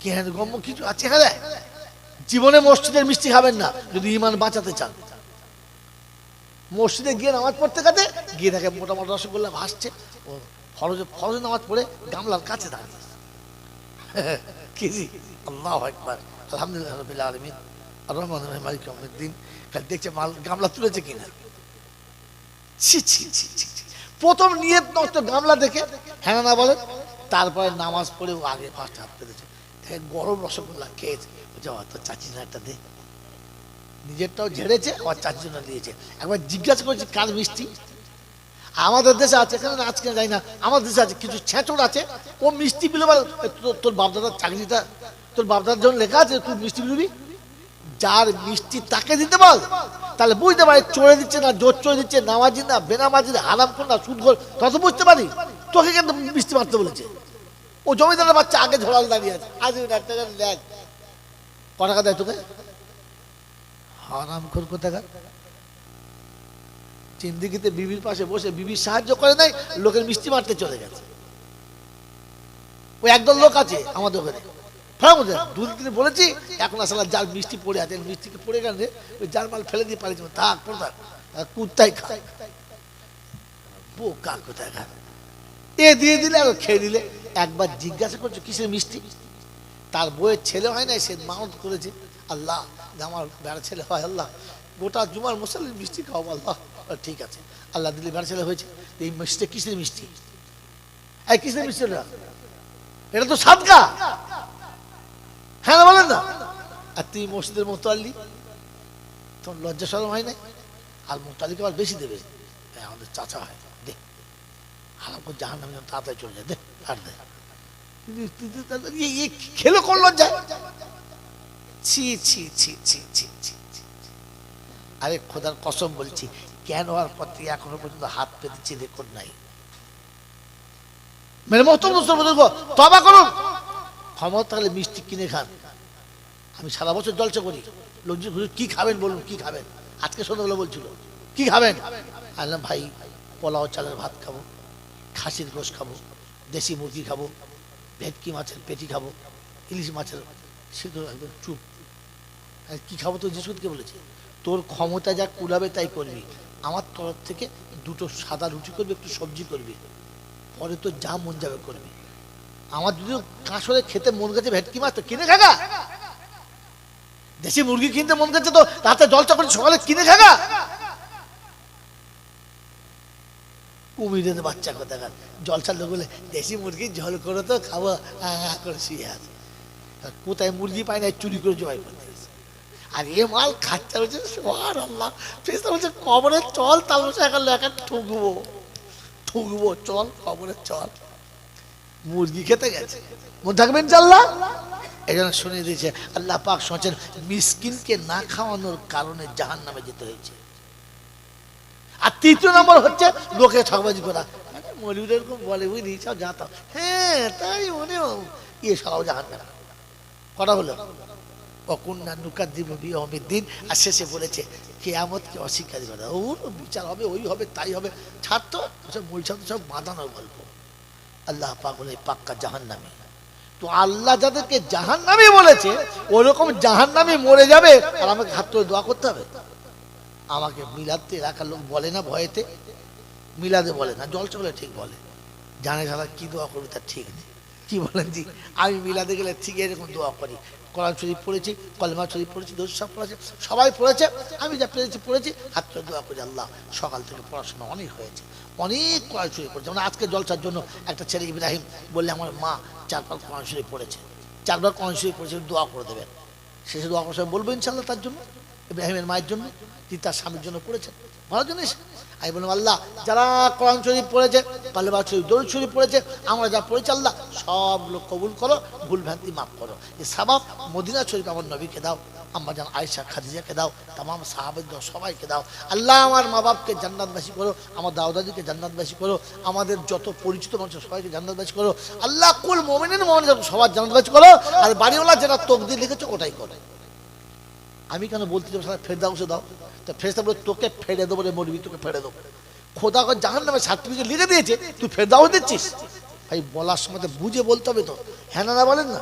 জ্ঞান গম্য কিছু আছে? হ্যাঁ, জীবনে মসজিদের মিষ্টি খাবেন না যদি ঈমান বাঁচাতে চান। মসজিদে গিয়ে নামাজ পড়তে কাছে গিয়ে দেখে মোটা মোটা রসগোল্লা ভাসছে, ও ফরজ নামাজ পড়ে গামলার কাছে দাঁড়িয়ে কেজি। আল্লাহু আকবার, আলহামদুলিল্লাহ রাব্বিল আলামিন আর রহমানির রহিম মালিক ইয়াউমিদ্দিন। খালি দেখছে মাল গামলা তুলেছে কিনা। ছি ছি ছি ছি ছি। প্রথম নিয়ত নষ্ট গামলা দেখে, হ্যাঁ না বলেন? তারপরে নামাজ পড়ে ও আগে ফার্স্ট হাত পেতেছে, দেখে গরম রসগোল্লা খেয়েছে। তো চাচি না একটা দে, নিজেরটাও ঝেড়েছে আবার চাচির জন্য দিয়েছে। একবার জিজ্ঞাসা করেছি কার মিষ্টি। আমাদের দেশে আছে, এখানে আজকে যাই না, আমাদের দেশে আছে কিছু ছেঁচড় আছে, ও মিষ্টি বিলো বলে তোর বাপদাদার চাকরিটা, তোর বাপদাদার জন্য লেখা আছে তুই মিষ্টি বিলবি। যার মিষ্টি তাকে দিতে বল, তাহলে বুঝতে পারি চড়ে দিচ্ছে না জোর চড়ে দিচ্ছে, নামাজি না বেনামাজি না হারাম কোন না সুদ খোর, তত বুঝতে পারি। তোকে কেন মিষ্টি মারতে বলেছে? ও জমিদারের বাচ্চা আগে ঝোলাল দাঁড়িয়ে আছে, আজ একটা দেখ ক টাকা দেয় তোকে, হারাম খোর কোথাকার। জিন্দিগিতে বিবির পাশে বসে বিবির সাহায্য করে নাই, লোকের মিষ্টি মারতে চলে গেছে। ওই একদল লোক আছে আমাদের ওখানে, দুদিন বলেছি এখন আসলে যার মিষ্টি পড়ে আছে, মিষ্টিকে পড়ে গেলে ওই যার মাল ফেলে দিয়ে পালিয়েছে, থাক থাক কুত্তাই খায়, বোকা কোথায় খায়। এ দিয়ে দিলে আর খেয়ে দিলে। একবার জিজ্ঞাসা করছো কিসের মিষ্টি, তার বইয়ের ছেলে হয় না, সে মানত করেছে আল্লাহ আমার বেড়া ছেলে হয়, আল্লাহ গোটা জুমার মুসল্লির মিষ্টি খাও আল্লাহ। ঠিক আছে, আল্লাহ দিলে বেড়া ছেলে হয়েছে। এই মিষ্টি কিসের মিষ্টি? এই কিসের মিষ্টি? এটা তো সাদকা, হ্যাঁ না বলেন না? আর তুই মসজিদের মোতাল্লি, তোর লজ্জা শরম হয় নাই? আর মোতাল্লিকে আবার বেশি দেবে, আমাদের চাচা হয়, দে হারাম করে জাহান্নামে তাড়াতাড়ি চলে যায়, দে আর দে। খেলো কোন লজ্জায়? ছি ছি ছি ছি ছি ছি। আরে খোদার কসম বলছি, কেন আর পথে এখনো পর্যন্ত হাত পেতেছি রেকর্ড নাই। মেরে মহতরম মুসলমান তওবা করুন, ক্ষমতা থাকলে মিষ্টি কিনে খান। আমি সারা বছর জলসা করি, লোকজন কি খাবেন বলুন, কি খাবেন? আজকে সন্ধ্যাবেলা বলছিল কি খাবেন, আনলাম ভাই পোলাও চালের ভাত খাবো, খাসির গোশ খাবো, দেশি মুরগি খাবো, ভেটকি মাছের পেটি খাবো, ইলিশ মাছের সিদ্ধ। একদম চুপ, কি খাবো তো যিশুকে বলেছে তোর ক্ষমতা যা কুলাবে তাই করবি। আমার তরফ থেকে দুটো সাদা রুটি করবি, একটু সবজি করবি, পরে তো যা মন যাবে করবি। আমার যদি কাঁসরে খেতে মন গেছে ভেটকি মাছ তো কিনে খাগা, দেশি মুরগি কিনতে মন গেছে তো রাতে জলসা করে সকালে কিনে খাগা। কুমিরের বাচ্চা কোথাকার, জলসা লোক বলে দেশি মুরগি ঝোল করে তো খাবো করে শুয়ে আছে। কোথায় মুরগি পায় না, চুরি করে জবাই করতে। আর এ মাল খাচ্ছে হচ্ছে সুবহানাল্লাহ, বলছে কবরে চল, তাহলে একা ঠুকবো ঠুকবো, চল কবরে চল। মুরগি খেতে গেছে, মন থাকবে ইনশাআল্লাহ। এই জন্য শুনিয়ে দিয়েছে আল্লাহ পাক শুনছেন মিসকিনকে না খাওয়ানোর কারণে জাহান্নামে যেতে হয়েছে। আর তৃতীয় নম্বর হচ্ছে লোকে ঠকবাজি করা, মৌলবী এরকম বলে বুঝলি সব জানতাম, হ্যাঁ তাই মনে ইয়ে সব জাহান্নামে। কটা হলো অকুন্না নুকাদ্দিব বিয়ৌমিদ্দিন, আর শেষে বলেছে কিয়ামতকে অস্বীকার করা, ওর বিচার হবে, ওই হবে তাই হবে, ছাড় তো সব বলছে, সব বাঁধানোর গল্প। আল্লাহ পাক বলে পাক্কা জাহান্নামী। তো আল্লাহ যাদেরকে জাহান্নামী বলেছে ওরকম জাহান্নামী মরে যাবে, আর আমাকে হাত তুলে দোয়া করতে হবে। আমাকে মিলাদে এলাকার লোক বলে না ভয়েতে, মিলাদে বলে না, জলসা বলে ঠিক বলে, জানে সারা কি দোয়া করবে তার ঠিক নেই। কি বলেন জি? আমি মিলাদে গেলে ঠিক এরকম দোয়া করি, কোরআন শরীফ পড়েছি, কলেমা শরীফ পড়েছি, দরুদ শরীফ পড়েছি, সবাই পড়েছে, আমি যা পেরেছি পড়েছি, হাত তুলে দোয়া করি আল্লাহ সকাল থেকে পড়াশোনা অনেক হয়েছে, অনেক কোরআন শরীফ পড়েছে। মানে আজকে জলসার জন্য একটা ছেলে ইব্রাহিম বললে আমার মা 4 বার কোরআন শরীফ পড়েছে, 4 বার কোরআন শরীফ পড়েছে, দোয়া করে দেবেন। শেষে দোয়া করে বলবো ইনশাআল্লাহ তার জন্য, ইব্রাহিমের মায়ের জন্য, তিনি তার স্বামীর জন্য পড়েছেন, ভালো জিনিস। আমি বললাম আল্লাহ যারা কোরআন শরীফ পড়েছে, কালেমা শরীফ, দরুদ শরীফ পড়েছে, আমরা যা পড়েছি আল্লাহ সব লোক কবুল করো, ভুল ভ্রান্তি মাফ করো। এই সাবাব মদিনা শরীফ আমার নবীকে দাও, আম্মা জান আয়েশা খাদিজাকে দাও, তামাম সাহাবাদের সবাইকে দাও। আল্লাহ আমার মা বাপকে জান্নাতবাসী করো, আমার দাউদাদিকে জান্নাতবাসী করো, আমাদের যত পরিচিত মানুষ সবাইকে জান্নাতবাসী করো। আল্লাহ কুল মুমিনিন মুমিনাত সবার জান্নাতবাসী করো। আর বাড়িওয়ালা যেটা তকদির লিখেছো ওটাই করো। আমি কেন বলতে চাই ফেরদাউসে দাও, তা ফেরেশতা বলে তোকে ফেড়ে দেবো রে মরবি, তোকে ফেড়ে দেবো। খোদা জাহান্নামে সার্টিফিকেট লিখে দিয়েছে, তুই ফেরদাউস দিচ্ছিস? ভাই বলার সময় বুঝে বলতে হবে তো, হ্যাঁ না বলেন না।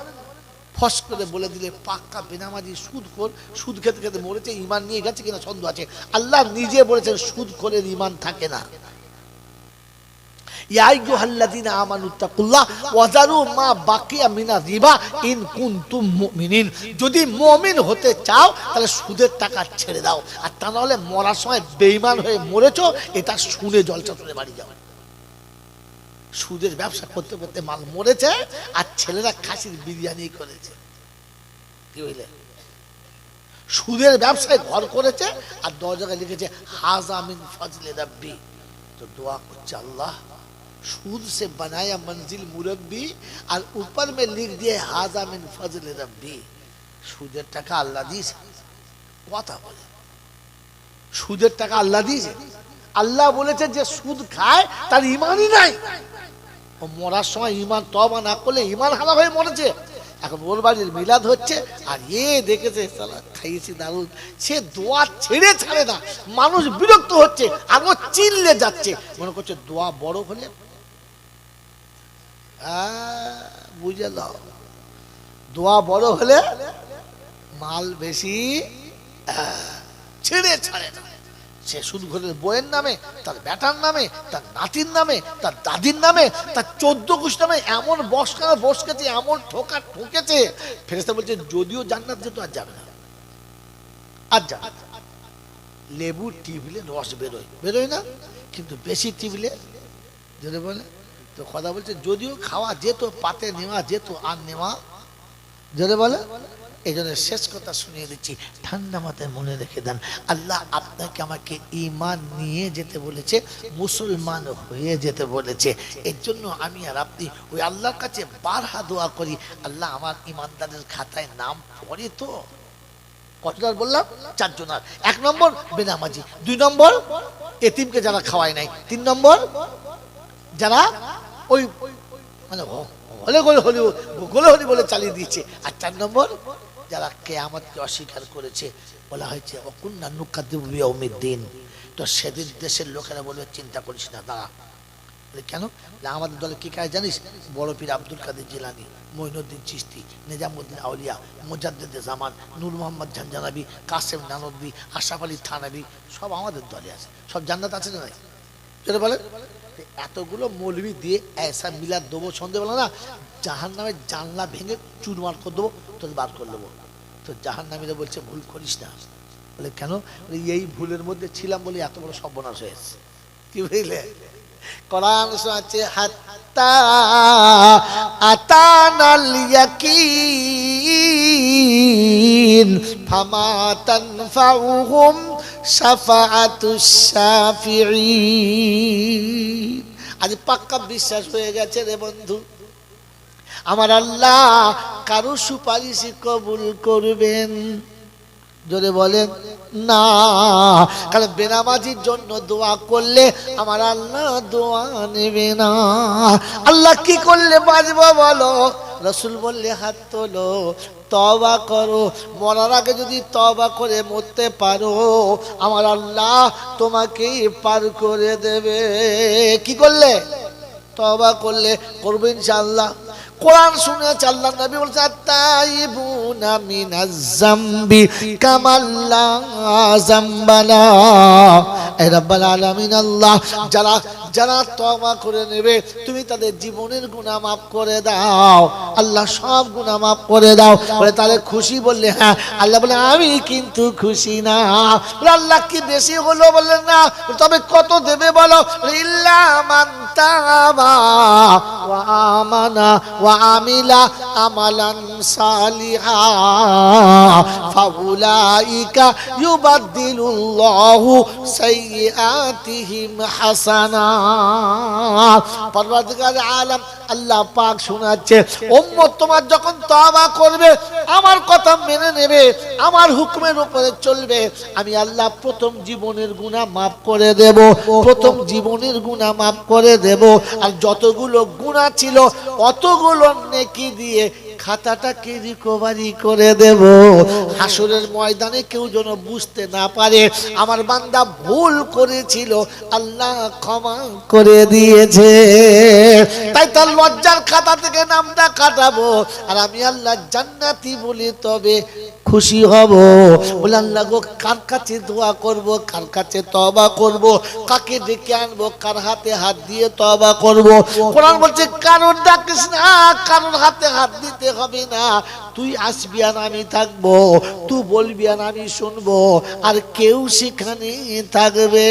ফস করে বলে দিলে পাক্কা বেনামাজি সুদখোর, সুদ খেতে খেতে মরেছে, ঈমান নিয়ে গেছে কিনা সন্দেহ আছে। আল্লাহ নিজে বলেছেন সুদখোরের ঈমান থাকে না। ইয়া আইয়ুহাল্লাযীনা আমানুত্তাকুল্লাহ ওয়া যারু মা বাকিয়া মিনার রিবা ইন কুনতুম মুমিনিন। যদি মুমিন হতে চাও তাহলে সুদের টাকা ছেড়ে দাও, আর তা নাহলে মরার সময় বেঈমান হয়ে মরেছো, এটা শুনে জলসা শুনে বাড়ি যাও। সুদের ব্যবসা করতে করতে মাল মরেছে, আর ছেলেরা খাসির বিরিয়ানি করেছে। কি বুঝলে? সুদের ব্যবসায় ঘর করেছে, আর দরজায় লিখেছে হাযা মিন ফাজলি রাব্বি। তো দোয়া করছে আল্লাহ सूद से बनाया मंजिल मुरब्बी और ऊपर में लिख दिए हाजा मिन फजल रब्बी। সুদের টাকা আল্লাহ দিয়েছে, কথা বলে সুদের টাকা আল্লাহ দিয়েছে। আল্লাহ বলেছে যে সুদ খায় তার ঈমানই নাই, ও মরার সময় ঈমান তওবা না করলে ঈমান হারা হয়ে মরেছে। এখন ওর বাড়ির মিলাদ হচ্ছে, আর এ দেখেছে সালা খাইয়েছি দারুন, সে দোয়া ছেড়ে ছাড়ে না। মানুষ বিরক্ত হচ্ছে, আরো চিল্লে যাচ্ছে, মনে করছে দোয়া বড় হলে বুঝে দাও, দোয়া বড় হলে মাল বেশি, ছেড়ে ছাড়ে না। সে সুদখোরের বইয়ের নামে, তার বেটার নামে, তার নাতির নামে, তার দাদির নামে, তার 14 গোষ্ঠ নামে এমন বসকেছে, এমন ঠোকা ঠুকেছে। ফেরেশতা বলছে যদিও জান্নাত যেত আর যাবে না, আর যাবে। লেবু টিপলে রস বেরোয় না, কিন্তু বেশি টিপলে যদি বলে তো কথা বলছে যদিও খাওয়া যেত, পাতে নেওয়া যেত, আর নেওয়া যদি বলে। এই জন্য শেষ কথা শুনিয়ে দিচ্ছি, ঠান্ডা মাথায় মনে রেখে দেন, আল্লাহ আপনাকে আমাকে ঈমান নিয়ে যেতে বলেছে, মুসলমান হয়ে যেতে বলেছে। এর জন্য আমি আর আপনি ওই আল্লাহর কাছে বারহা দোয়া করি, আল্লাহ আমার ঈমানদারের খাতায় নাম পড়ে। তো কতবার বললাম? 4 জনার। 1 নম্বর বেনামাজি, 2 নম্বর এতিমকে যারা খাওয়ায় নাই, 3 নম্বর যারা ওই মানে গোলে বলে চালিয়ে দিয়েছে, আর 4 নম্বর যারা কিয়ামতকে অস্বীকার করেছে। বলা হয়েছে ওয়াকুন্না নুকাযযিবু বিয়াউমিদ্দিন। তো সেদিন দেশের লোকেরা বলবে চিন্তা করিস না, দাঁড়া। কেন? আমাদের দলে কি কাজ জানিস? বড় পীর আব্দুল কাদের জিলানী, মঈনুদ্দিন চিশতি, নিজামুদ্দিন আউলিয়া, মুজাদ্দিদ জামান, নূর মোহাম্মদ ঝানজানাবি, কাসেম নানবী, আশরাফ আলী থানবী, সব আমাদের দলে আছে। সব জান্নাত আছে না নাই? যেটা বলে এতগুলো মৌলবি দিয়ে এসা মিলাদ দেবো সন্দেহবেলা না, জাহান্নামের জানলা ভেঙে চুরমার করে দেবো, তোর বার করে দেবো। তো জাহান্নামীরা বলছে ভুল করিস না। বলে কেন? এই ভুলের মধ্যে ছিলাম বলে এত বড় সর্বনাশ হয়েছে। কি বুঝলে? কোরআন শোনাচ্ছে হাত্তা আতানাল ইয়াকিন ফামা তানফাউহুম শাফাআতুশ শাফিঈন। আজ পাক্কা বিশ্বাস হয়ে গেছে রে বন্ধু, আমার আল্লাহ কারো সুপারিশ কবুল করবেন? জোরে বলেন না। কারণ বেনামাজির জন্য দোয়া করলে আমার আল্লাহ দোয়া নেবে না। আল্লাহ কি করলে বাঁচবো বলো? রসুল বললে হাত তোলো, তওবা করো। মরার আগে যদি তওবা করে মরতে পারো, আমার আল্লাহ তোমাকে পার করে দেবে। কি করলে? তওবা করলে। করবে ইনশাআল্লাহ। কোরআন শুনেছে, আল্লাহ নবী বলছে আত-তাইবুনা মিনাজ যামবি কামাল্লা যামবালা। এ রব্বুল আলামিন আল্লাহ, যারা তওবা করে নেবে তুমি তাদের জীবনের গুনাহ মাফ করে দাও। আল্লাহ সব গুনাহ মাফ করে দাও। বলে তাহলে খুশি? বললে হ্যাঁ। আল্লাহ বলে আমি কিন্তু খুশি না। বলে আল্লাহ কি বেশি হলো? বললেন না। তবে কত দেবে বলো? ইল্লা মান তাবা ওয়া আমানা ওয়া আমিলা আমালান সালিহা ফাউলাইকা ইউবাদদিলুল্লাহু সাইয়্যাতিহিম হাসানাত। পরওয়ারদিগার আলম আল্লাহ পাক শোনাচ্ছে, উম্মত তোমার যখন তওবা করবে, আমার কথা মেনে নেবে, আমার হুকুমের উপরে চলবে, আমি আল্লাহ প্রথম জীবনের গুনাহ মাফ করে দেব। প্রথম জীবনের গুনাহ মাফ করে দেব। আর যতগুলো গুনাহ ছিল অতগুলো নেকি দিয়ে খাতাটাকে রিকভারি করে দেব, হাসরের ময়দানে কেউ যেন বুঝতে না পারে আমার বান্দা ভুল করেছিল, আল্লাহ ক্ষমা করে দিয়েছে। তাই তার লজ্জার খাতা থেকে নামটা কাটাবো, আর আমি আল্লাহ জান্নাতি বলি তবে খুশি হব। বলে আল্লাহ গো, কার কাছে দোয়া করব, কার কাছে তওবা করব, কাকে ডেকে আনবো, কার হাতে হাত দিয়ে তওবা করব? কোরআন বলছে কারোর ডাকিস না, কারোর হাতে হাত দিতে হবে না, তুই আসবি আর আমি থাকবো, তুই বলবি আর আমি শুনবো, আর কেউ সেখানে থাকবে।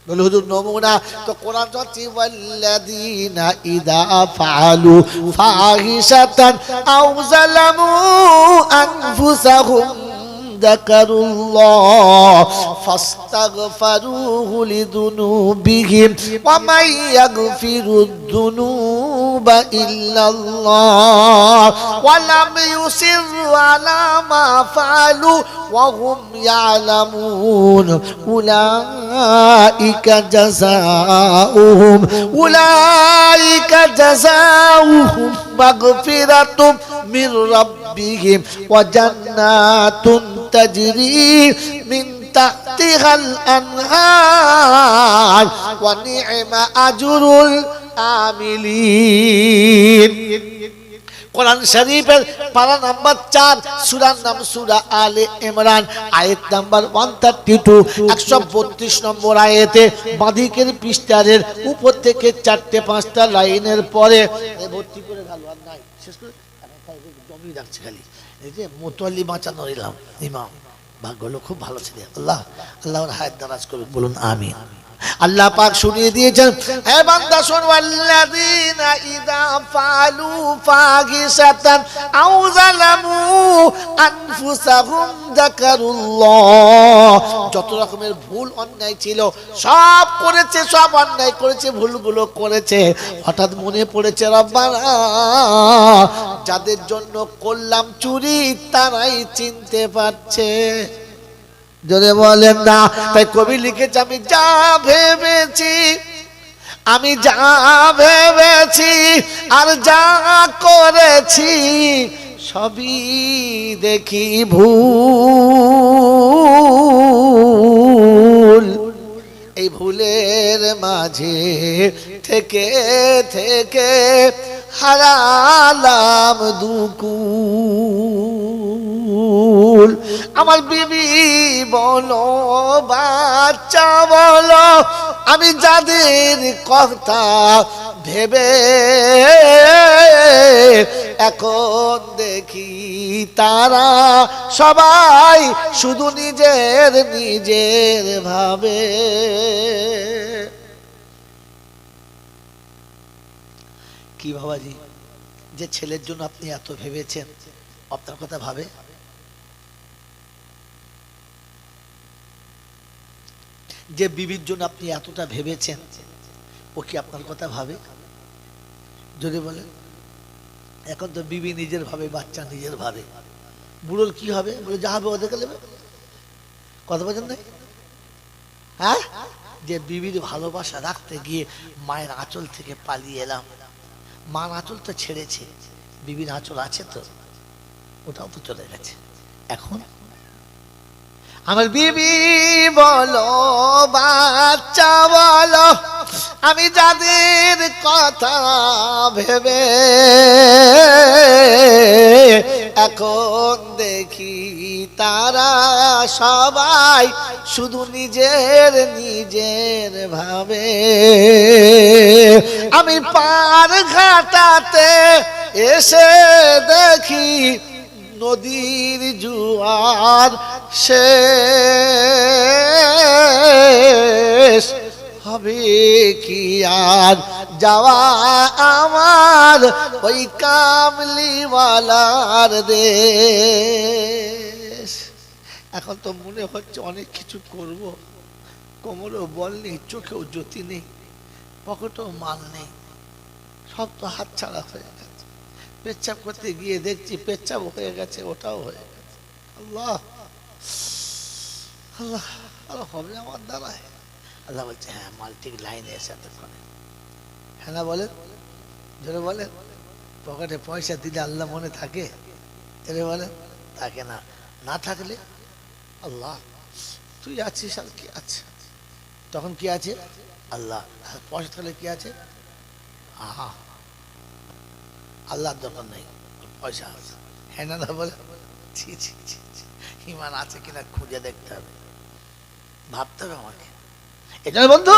বলে হুজুর নমুনা তো কোরআন হচ্ছে ওয়াল্লাযীনা ইযা ফাআলু ফাহিশাতান আও যালামু আনফুসাহুম যাকারুল্লাহ ফাস্তাগফিরুহু লিযুনুবিহিম ওয়া মান ইয়াগফিরুদ যুনুবা ইল্লাল্লাহ ওয়া লাম ইউসিরু আলা মা ফাআলু ওয়া হুম ইয়ালামুন উলাইকা জাযাউহুম মাগফিরাতুম মির রাব্বিহিম ওয়া জান্নাতুন তাজরি মিন তাহতিহাল আনহার ওয়া নি'মা আজরুল আমিলিন। কোরআন শরীফের পারা নাম্বার 4, সূরার নাম সূরা আলে ইমরান, আয়াত নাম্বার 132, 132 নম্বর আয়াতে বাঁদিকের পৃষ্ঠার উপর থেকে 4-5টা লাইনের পরে ভর্তি করে ভালো আর নাই, শেষ করে জমি রাখছে খালি। এই যে মোতাল্লি বাঁচানো ইলাম ইমাম, ভাগ্য হলো খুব ভালো ছিল। আল্লাহ আল্লাহর হায়াত দারাজ করুন, বলুন আমিন। আল্লাহ পাক শুনিয়ে দিয়েছেন, হে বান্দা শোন, ওয়াল্লাযীনা ইযা ফাআলু ফাহিশাতান আও যালামু আনফুসাহুম যাকারুল্লাহ, যত রকমের ভুল অন্যায় ছিল সব করেছে, সব অন্যায় করেছে, ভুলগুলো করেছে, হঠাৎ মনে পড়েছে রব্বানা যাদের জন্য করলাম চুরি তারাই চিনতে পারছে, যদি বলেন না। তাই কবি লিখেছে, আমি যা ভেবেছি, আমি যা ভেবেছি আর যা করেছি সবই দেখি ভুল, এই ভুলের মাঝে থেকে থেকে হারালাম দুকুল। আমার বিবি বলো, বাচ্চা বলো, আমি যাদের কথা ভেবে এখন দেখি তারা সবাই শুধু নিজের নিজের ভাবে। কি বাবাজি, যে ছেলের জন্য আপনি এত ভেবেছেন আপনার কথা ভাবে? যে বিবির জন্য আপনি এতটা ভেবেছেন ও কি আপনার কথা ভাবে? যদি বলে এখন তো বিবি নিজের ভাবে, বাচ্চা নিজের ভাবে, বুড়োর কি হবে? বলে যা হবে ওদেরকে নেবে। কথা বলেন নাই? হ্যাঁ, যে বিবির ভালোবাসা রাখতে গিয়ে মায়ের আঁচল থেকে পালিয়ে এলাম, মার আঁচল তো ছেড়েছে, বিবির আঁচল আছে তো, ওটাও তো চলে গেছে। এখন আমার বিবি বলো, বাচ্চা বলো, আমি যাদের কথা ভেবে এখন দেখি তারা সবাই শুধু নিজের নিজের ভাবে। আমি পার ঘাটাতে এসে দেখি নদীর জোয়ার শেষ হবে কি আর যাওয়া আমার ওই কামলিওয়ালার দেশ। এখন তো মনে হচ্ছে অনেক কিছু করব, কোমরেও বল নেই, চোখেও জ্যোতি নেই, পকেটেও মাল নেই, সব তো হাত ছাড়া হয়ে গেছে। পেচ্ছাপ করতে গিয়ে দেখছি পেচ্ছাপ হয়ে গেছে, ওটাও হয়ে গেছে। আল্লাহ আল্লাহ আল্লাহ, হবে আমার দ্বারায়? আল্লাহ বলছে হ্যাঁ, মাল ঠিক লাইনে এসে এতক্ষণে। হ্যাঁ না বলেন, ধরে বলেন, পকেটে পয়সা দিলে আল্লাহ মনে থাকে? এরে বলে থাকে না। না থাকলে আল্লাহ তুই আছিস আর কি আছে, তখন কি আছে? আল্লাহ। পয়সা থাকলে কি আছে? আহা, আল্লাহর দরকার নেই, পয়সা আছে। হ্যাঁ না বলে ছি ছি ছি ছি, ইমান আছে কিনা খুঁজে দেখতে হবে, ভাবতে হবে আমাকে। এই জন্য বন্ধু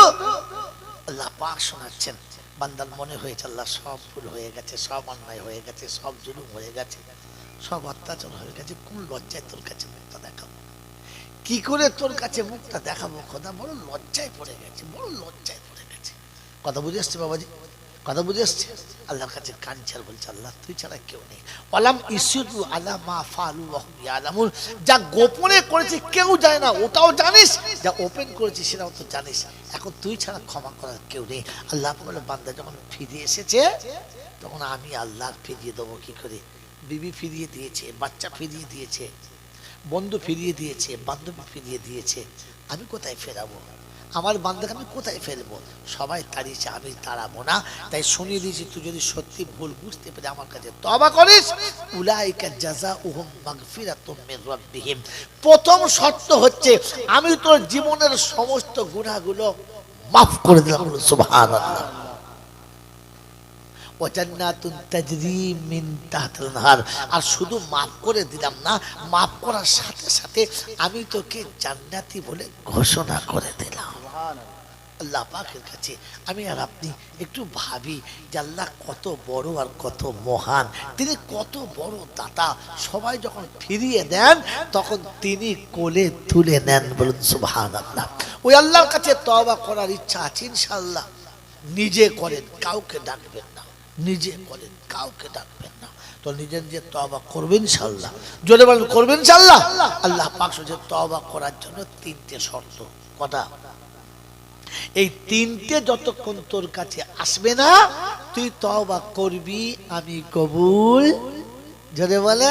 আল্লাহ পাক শোনাচ্ছেন, বান্দার মনে হয়েছে আল্লাহ সব ভুল হয়ে গেছে, সব অন্যায় হয়ে গেছে, সব জুলুম হয়ে গেছে, সব অত্যাচার হয়ে গেছে, কোন লজ্জায় তোর কাছে মুখটা দেখাবো, কি করে তোর কাছে মুখটা দেখাবো খোদা, বড় লজ্জায় পড়ে গেছে, বড় লজ্জায় পড়ে গেছে। কথা বুঝে এসছে বাবাজি? কথা বুঝে এসছে? আল্লাহর কাছে কাঞ্চার বলছে আল্লাহ তুই ছাড়া কেউ নেই। ওয়ালাম ইসিরু আলা মা ফালু ওয়া হুম ইয়ালামুন, যা গোপনে করেছে কেউ জানে না ওটাও জানিস, যা ওপেন করেছিস সেটাও তো জানিস, এখন তুই ছাড়া ক্ষমা করার কেউ নেই। আল্লাহ বলে বান্দা যখন ফিরে এসেছে তখন আমি আল্লাহ ফিরিয়ে দেবো কি করে? বিবি ফিরিয়ে দিয়েছে, বাচ্চা ফিরিয়ে দিয়েছে, বন্ধু ফিরিয়ে দিয়েছে, বান্ধবী ফিরিয়ে দিয়েছে, আমি কোথায় ফেরাবো? আমার বান্দাকে আমি কোথায় ফেলবো? সবাই তাড়িয়েছে, আমি তাড়াবো না। তাই শুনিয়ে দিয়েছি তুই যদি সত্যি ভুল বুঝতে পেরে আমার কাছে তওবা করিস, উলাইকা জাযাউহুম মাগফিরাতুম মির রাব্বিহিম, প্রথম শর্ত হচ্ছে আমি তোর জীবনের সমস্ত গুনাহগুলো মাফ করে দিলাম। সুবহানাল্লাহ। ওয়াজান্নাতুন তাজরি মিন তাহতিল আনহার, আর শুধু মাফ করে দিলাম না, মাফ করার সাথে সাথে আমি তোকে জান্নাতি বলে ঘোষণা করে দিলাম। আল্লাহ পাকের কাছে আমি আর আপনি একটু ভাবি যে আল্লাহ কত বড় আর কত মহান, তিনি কত বড় দাতা। সবাই যখন ফিরিয়ে দেন তখন তিনি কোলে তুলে নেন। বলুন সুবহানাল্লাহ। ওই আল্লাহর কাছে তওবা করার ইচ্ছা আছে ইনশাআল্লাহ। নিজে করেন, কাউকে ডাকবেন না, নিজে করেন, কাউকে ডাকবেন না, তো নিজে নিজে তওবা করবেন ইনশাআল্লাহ। জোরে বলেন করবেন ইনশাআল্লাহ। আল্লাহ পাক বলেছে তওবা করার জন্য তিনটে শর্ত। কটা? এই তিনটে যতক্ষণ তোর কাছে আসবে না তুই তওবা করবি আমি কবুল। জোরে বলে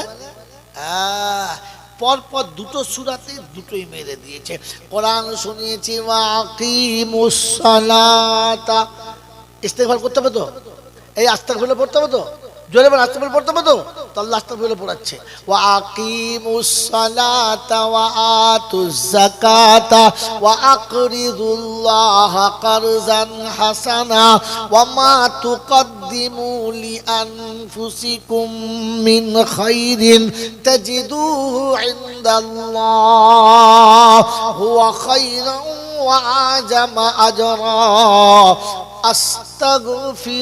পরপর দুটো সূরাতে দুটোই মেরে দিয়েছে। কোরআন শুনিয়েছি ওয়াকিমুস সালাতা, ইস্তেগফার করতে হবে তো, এই আস্তাগফিরুল্লাহ পড়তে হবে তো, জোরে বলে আস্তাগফিরুল্লাহ পড়তে হবে তো, আল্লাহ আস্তাগফিরুল্লাহ পড়াচ্ছে। ওয়াকিমুস সালাতা ওয়া আতুজ যাকাতা ওয়া আকরিদুল্লাহা কারজান হাসানা ওয়া মা তুকদ্দিমু লিআনফুসিকুম মিন খাইরিন তাজিদুহু ইনদাল্লাহ হুয়া খাইরান ওয়া আজামা আজরা আস্তাগফিরুল্লাহ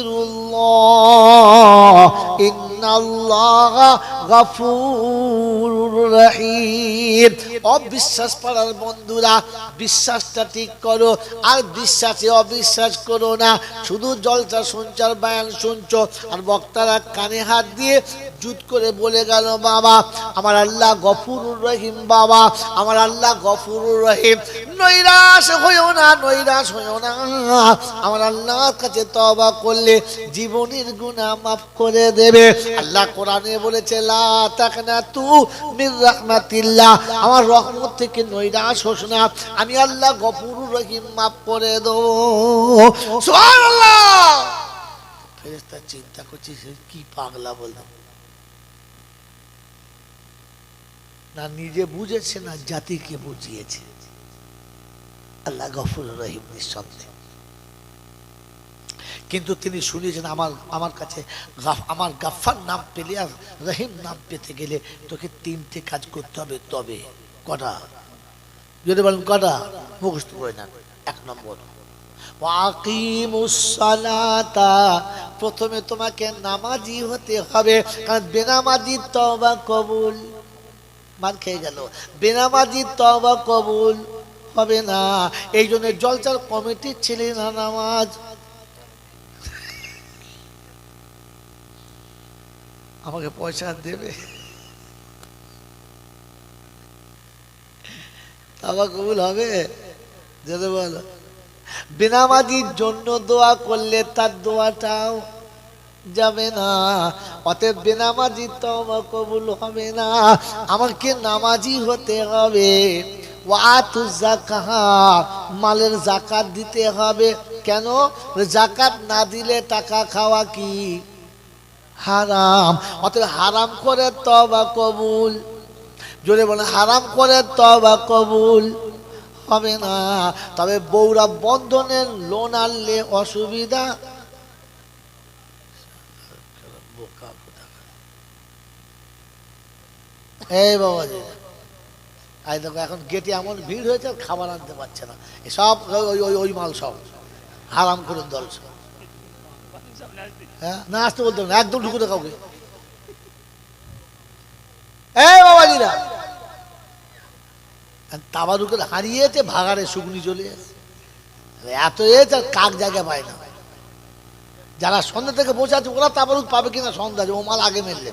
ইন্নাল্লাহা গফুরুর রহিম। অবিশ্বাস পাড়ার বন্ধুরা বিশ্বাসটা ঠিক করো, আর বিশ্বাসে অবিশ্বাস করো না। শুধু জলসা শুনছো আর বয়ান শুনছো আর বক্তারা কানে হাত দিয়ে জুত করে বলে গেল বাবা আমার আল্লাহ গফুরুর রহিম, বাবা আমার আল্লাহ গফুরুর রহিম। নৈরাশ হইও না, নৈরাশ হইও না। আমার আল্লাহর কাছে তওবা করলে জীবনের গুনাহ মাফ করে দেবে। আল্লাহ কোরআনে বলেছে লা তাকনাতু মির রাহমাতিল্লাহ, আমার রহমত থেকে নৈরাশ হোস না, আমি আল্লাহ গফুরুর রহিম মাফ করে দেব। সুবহানাল্লাহ। ফেরেশতা চিন্তা করছে কি পাগলা বললাম, না নিজে বুঝেছে না জাতিকে বুঝিয়েছে। আল্লাহ গফুরুর রহিম নিঃসন্দেহ, কিন্তু তিনি শুনিয়েছেন আমার কাছে আমার গাফফার নাম পেলে আর রহিম নাম পেতে গেলে তোকে তিনটে কাজ করতে হবে। তবে কটা? যদি বলেন কটা মুখস্থ করে নেন। এক নম্বর ওয়াকিমুস সালাতা, প্রথমে তোমাকে নামাজি হতে হবে, কারণ বেনামাজি তওবা কবুল। মান খেয়ে গেল, বেনামাজি তওবা কবুল হবে না। এই জন্য জলসার কমিটির ছেলে না নামাজ, আমাকে পয়সা দেবে, তওবা কবুল হবে? যদি বলো বেনামাজির জন্য দোয়া করলে তার দোয়াটাও যাবে না, অতএব বেনামাজি তওবা কবুল হবে না। আমাকে নামাজি হতে হবে। ওয়াতুজ যাকাত, মালের যাকাত দিতে হবে। কেন? যাকাত না দিলে টাকা খাওয়া কি হারাম। অতএব হারাম করে তওবা কবুল, জোরে বলে হারাম করে তওবা কবুল হবে না। তবে বৌরা বন্ধনের লোন আনলে অসুবিধা। এই বাবাজি, আজ দেখো এখন গেটে এমন ভিড় হয়েছে খাবার আনতে পারছে না, সব ওই ওই ওই মাল সব হারাম করে দল সব। হ্যাঁ না আসতে বলতে হবে না, একদম ঢুকুতে কাউকে। এই বাবাজিরা, তাবারুকের হারিয়েছে ভাগাড়ে শুকনি চলে এসে এত এসে আর কাক জায়গা পায় না। যারা সন্ধ্যা থেকে বসে আছে ওরা তাবারুক পাবে কিনা সন্ধ্যা, ও মাল আগে মেললে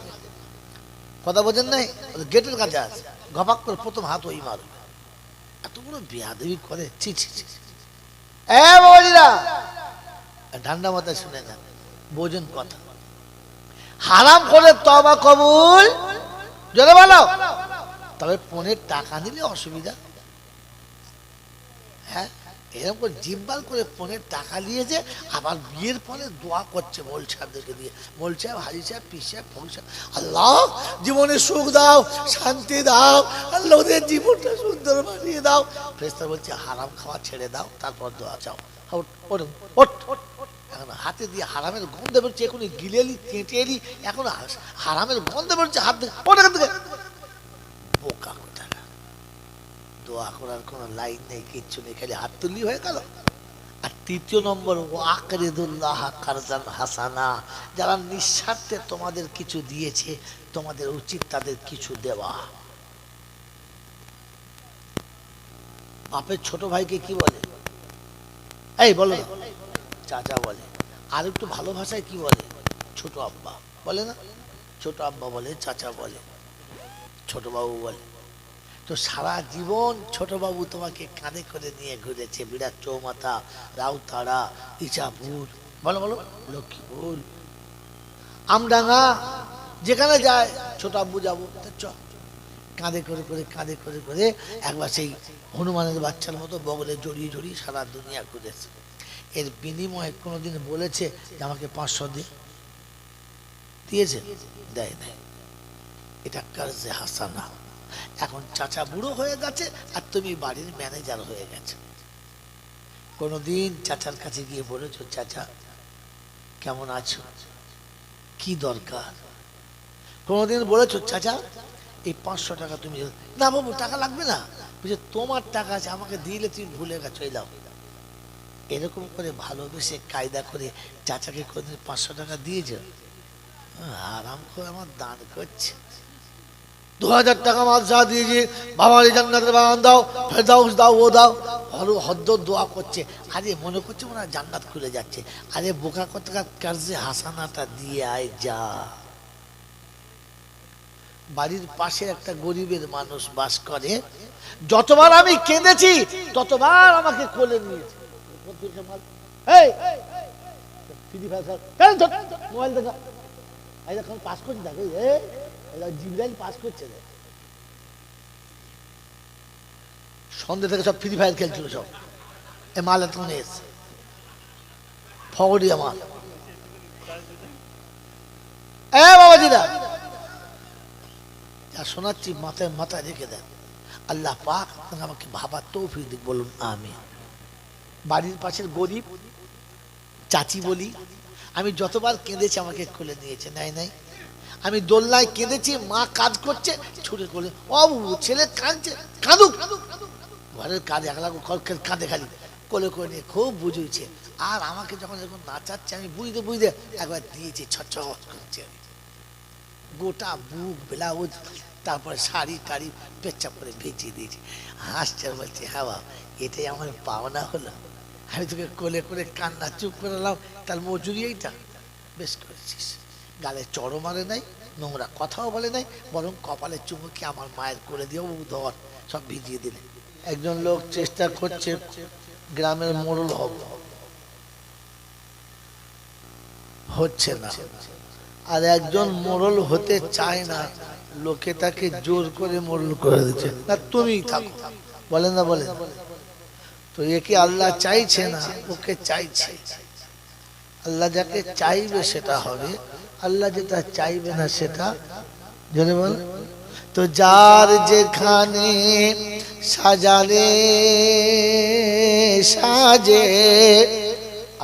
কথা বোঝেন নাই, গেটের কাছে আছে ঘপাক করে প্রথম হাত ওই মারবে। এত বড় বেয়াদবি করে, ছি ছি ছি। এ বাবাজিরা ঠান্ডা মাথায় শুনে না, বোঝেন কথা। হারাম করে তওবা কবুল, জোরে বলো। তবে পনের টাকা নিলে অসুবিধা। হ্যাঁ এরকম করে জিব্বাল করে পনের টাকা নিয়েছে, আবার বিয়ের পরে দোয়া করছে মোল সাহেবদেরকে দিয়ে, মোল সাহেব, হাজি সাহেব, পীর সাহেব, ফোন সাহেব, আল্লাহ জীবনে সুখ দাও, শান্তি দাও, আল্লাহ ওদের জীবনটা সুন্দর বানিয়ে দাও। ফেরেশতা বলছে হারাম খাওয়া ছেড়ে দাও, তারপর দোয়া চাও। এখন হাতে দিয়ে হারামের গন্ধ বেরোচ্ছে, এখন গিলেলি কেটে এলি, এখন হারামের গন্ধ বেরোচ্ছে হাত দিয়ে, বোকা কোথাকা। দোয়া করার কোনো লাইন নেই, কিচ্ছু নেই, খালি হাত তুলি হয়ে গেল। আর তৃতীয় নম্বর, ওয়াকরিদুল্লাহ কারজান হাসানা, যারা নিঃস্বার্থে তোমাদের কিছু দিয়েছে তোমাদের উচিত তাদের কিছু দেওয়া। বাপের ছোট ভাইকে কি বলে? এই বলো না, চাচা বলে। আর একটু ভালো ভাষায় কি বলে? ছোট আব্বা বলে না? ছোট আব্বা বলে, চাচা বলে, ছোট বাবু বলে। তো সারা জীবন ছোট বাবু তোমাকে কাঁধে করে নিয়ে ঘুরেছে, বিরাট চৌমাথা, রাউতাড়া, ইচাপুর, বলো বলো, লক্ষ্মীপুর, আমডাঙ্গা, যেখানে যায় ছোট আব্বু যাবো, চ কাঁধে করে করে কাঁধে করে করে একবার সেই হনুমানের বাচ্চার মতো বগলে জড়িয়ে জড়িয়ে সারা দুনিয়া ঘুরেছে। এর বিনিময়ে কোনোদিন বলেছে যে আমাকে 500 দিয়েছে? দেয় নাই। এটা কারজে হাসানা। এখন চাচা বুড়ো হয়ে গেছে আর তুমি বাড়ির ম্যানেজার হয়ে গেছে। কোনোদিন চাচার কাছে গিয়ে বলেছো চাচা কেমন আছো, কি দরকার? কোনোদিন বলেছো চাচা এই 500 টাকা তুমি? না বাবু টাকা লাগবে না, বুঝে তোমার টাকা আছে, আমাকে দিলে তুমি ভুলে গেছো, এই দাও। এরকম করে ভালোবেসে কায়দা করে চাচাকে কোনদিন 500 টাকা দিয়েছো? আরাম করে আমার দান করছে। 2000 টাকা মাদ্রাসা দিয়েছি, বাবার জান্নাতের বাগান দাও, ফেরদাউস দাও, ও দাও, হদ্দ দোয়া করছে। আরে মনে করছে মনে হয় জান্নাত খুলে যাচ্ছে। আরে বোকা কোথাকার কার্যে হাসানাটা দিয়ে আয় যা। বাড়ির পাশে একটা গরিবের মানুষ বাস করে, যতবার আমি কেঁদেছি ততবার আমাকে কোলে নিয়েছে। মোবাইল দেখা, এখন পাস করছি, দেখো জিব্রাইল পাস করছে। সন্ধ্যে থেকে সব ফ্রি ফায়ার খেলছিল সব, এ মাল এত এসে ফগড়িয়া মাল। এ বাবাজিরা যা শোনাচ্ছি মাথায় মাথায় রেখে দেন। আল্লাহ পাক আমাকে ভাবার তৌফিক দিক, বলুন আমিন। বাড়ির পাশের গরিব চাচি বলি, আমি যতবার কেঁদেছি আমাকে খুলে নিয়েছে, নাই নাই। আমি দোলনায় কেঁদেছি, মা কাজ করছে, ছুটে করে ও ছেলে কাঁদছে, কাঁদুক, ঘরের কাজ একলা কাঁদে, খালি কোলে করে নিয়ে খুব বুঝুইছে। আর আমাকে যখন যখন নাচাচ্ছে আমি বুঝতে বুঝতে একবার দিয়েছি, ছটছট করছে, গোটা বুক ব্লাউজ, তারপরে শাড়ি টাড়ি পেচ্ছাপ করে ভেজিয়ে দিয়েছি। হাসছে, বলছে হ্যাঁ বাবা এটাই আমার পাওনা হলো, আমি তোকে কোলে করে কান্না চুপ করে এলাম, তার মজুরি এইটা। বেশ করেছিস। গালে চড়ও মারে নাই, নোংরা কথাও বলে নাই, বরং কপালে চুমুকে আমার মায়ের করে দিয়েও ধর সব ভিজিয়ে দিলে। একজন লোক চেষ্টা করছে গ্রামের মোড়ল হবে, হচ্ছে না। আর একজন মোড়ল হতে চায় না, লোকে তাকে জোর করে মোড়ল করে দিচ্ছে, না তুমি থাকো, বলেন না বলেন। তো একে আল্লাহ চাইছে না, ওকে চাইছে। আল্লাহ যাকে চাইবে সেটা হবে, আল্লাহ যেটা চাইবে না সেটা জেনে বল। তো যার যেখানে সাজালে সাজে,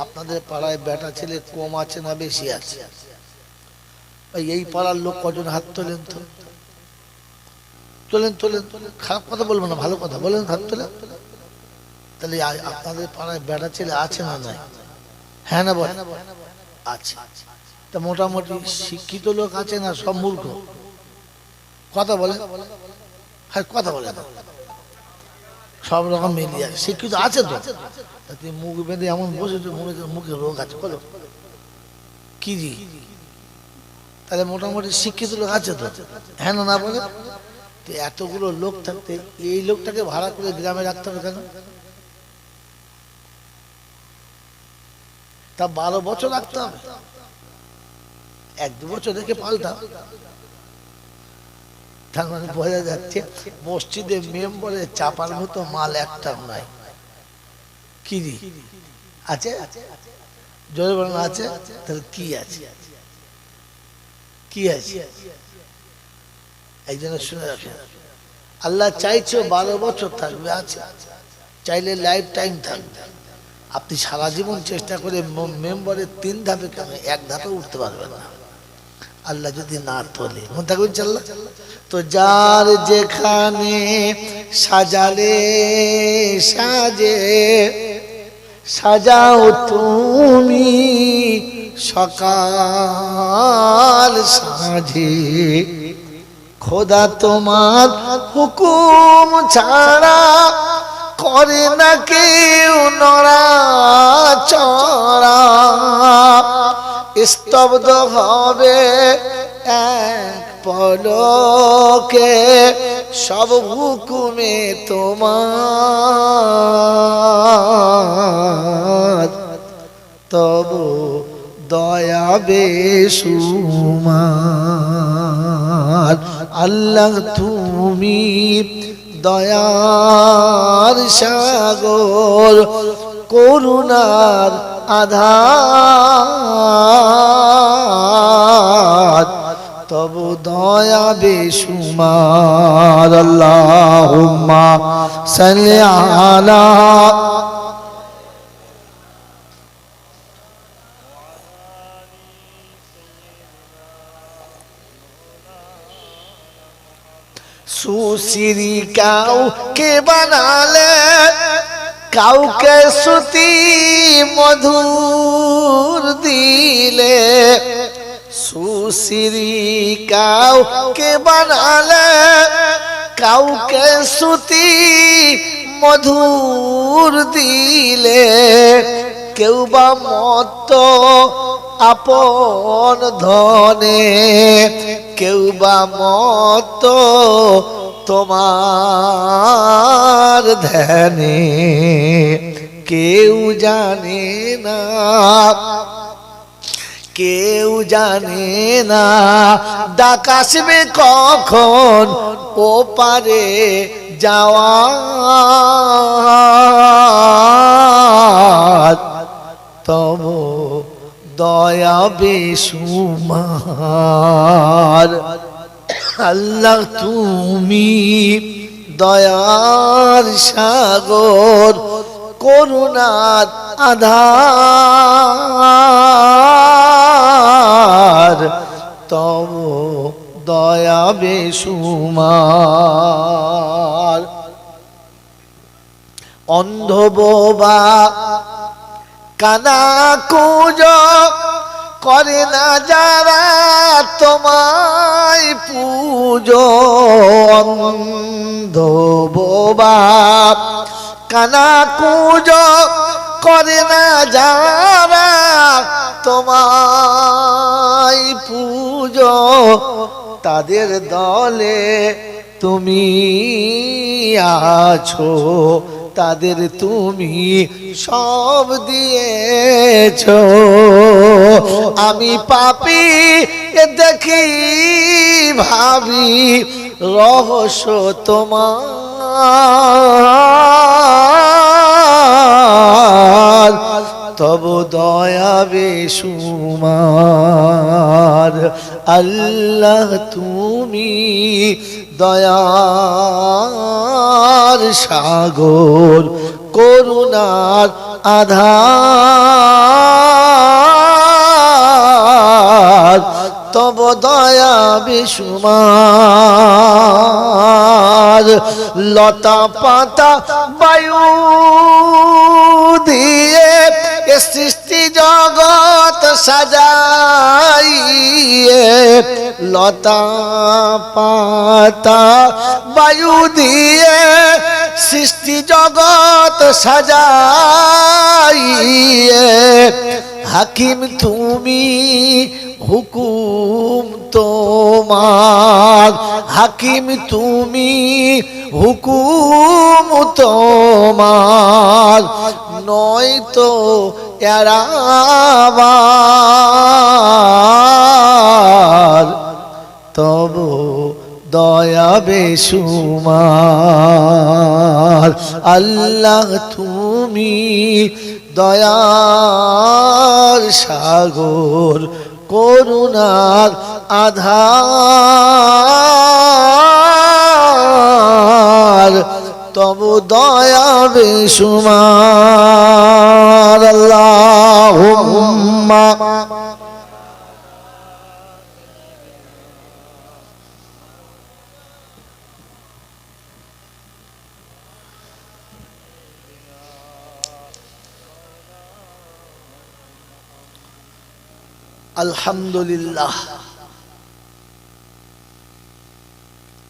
আপনাদের পাড়ায় বেটা ছেলে কম আছে না বেশি আছে? এই পাড়ার লোক কজন হাত তোলেন তো? তোলেন তোলেন, খারাপ কথা বলবো না, ভালো কথা বলেন, হাত তোলেন। তাহলে আপনাদের পাড়ায় বেটা ছেলে আছে না নাই? হ্যাঁ না বল? আছে। তা মোটামুটি শিক্ষিত লোক আছে না সব মূর্খ? কথা বলে, হ্যাঁ কথা বলে না, সব রকম মিলিয়ে শিক্ষিত আছে তো। তুই মুখ বেঁধে এমন বসেছো মুখে রোগ আছে, বলো কি জি? তাহলে মোটামুটি শিক্ষিত লোক আছে তো, হ্যাঁ না বলে? তো এতগুলো লোক থাকতে এই লোকটাকে ভাড়া করে গ্রামে রাখতে হবে কেন? তা 12 বছর রাখতে হবে, 1-2 বছর রেখে পাল্টা। তার মানে বোঝা যাচ্ছে মসজিদে মেম্বরে চাপার মতো মাল একটা নাই। কি আছে? জোরে বলেন আছে। তাহলে কি আছে? কি আছে? এই জন্য শুনে রাখেন, আল্লাহ চাইছে 12 বছর থাকবে, আছে, চাইলে লাইফ টাইম থাকবে। আপনি সারা জীবন চেষ্টা করে মেম্বরের 3 ধাপে কেন 1 ধাপে উঠতে পারবেন না, আল্লাহ যদি না তোলে। মন থাকবে ইনশাআল্লাহ। তো যার যেখানে সাজালে সাজে, সাজাও তুমি সকাল সাঁঝে, খোদা তোমার হুকুম ছাড়া করে না কেউ নড়াচড়া, স্তব্ধ হবে এক পলকে সব হুকুমে তোমার, তবু দয়া বেশুমার। আল্লাহ তুমি দয়ার সাগর, করুণার আধার, তবু দয়া বেশুমার। আল্লাহুম্মা সাল্লি আলা সুশ্রী কাউকে বানালে, কাউকে শ্রুতি মধুর দিলে, সুশ্রী কাউকে বানালে, কাউকে শ্রুতি মধুর দিলে, কেউ বা মত আপন ধনে, কেউ বা মত তোমার ধ্যানে, কেউ জানে না, কেউ জানে না ডাক আসবে কখন ও পারে যাওয়া, তবু দয়া বেশুমার। আল্লাহ তুমি দয়ার সাগর, করুণার আধার, তবু দয়া বেশুমার। অন্ধ বোবা কানা কুজ করে না যারা তোমায় পূজো, অন্ধ বোবা কানা কুজ করে না যারা তোমায় পূজো, তাদের দলে তুমি আছো, তাদের তুমি সব দিয়েছো। আমি পাপী দেখি ভাবি রহস্য তোমার, তব দয়া বেশুমার আল্লাহ তুমি দয়ার সাগর করুণার আধার তব দয়া বেশুমার লতা পাতা বায়ু দিয়ে সৃষ্টি জগৎ সাজাইয়ে লতা পাতা বায়ু দিয়ে সৃষ্টি জগৎ সাজাইয়ে হাকিম তুমি হুকুম তোমার হাকিম তুমি হুকুম তোমার নয়তো এড়াবার তব দয়া বেশুমার আল্লাহ তুমি দয়ার সাগর করুণার আধার তব দয়া বেশুমার আল্লাহুম্মা আলহামদুলিল্লাহ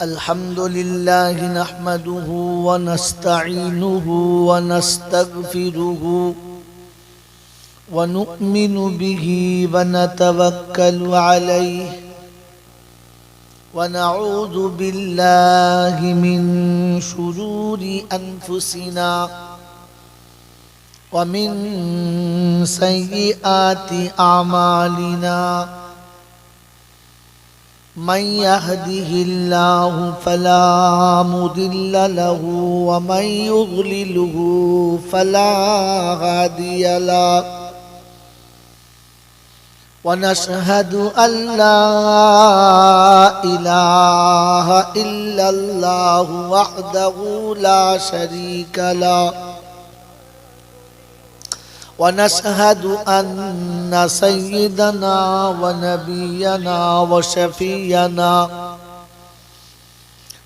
আলহামদুলিল্লাহি নাহমাদুহু ওয়া নাস্তাঈনুহু ওয়া নাস্তাগফিরুহু ওয়া নু'মিনু বিহি ওয়া নাতাওয়াক্কালু আলাইহি ওয়া নাউযু বিল্লাহি মিন শুরুরি আনফুসিনা ومن سيئات أعمالنا من يهده الله فلا مضل له ومن يضلله فلا هادي له ونشهد أن لا إله إلا الله وحده لا شريك له ونشهد أن سيدنا ونبينا وشفينا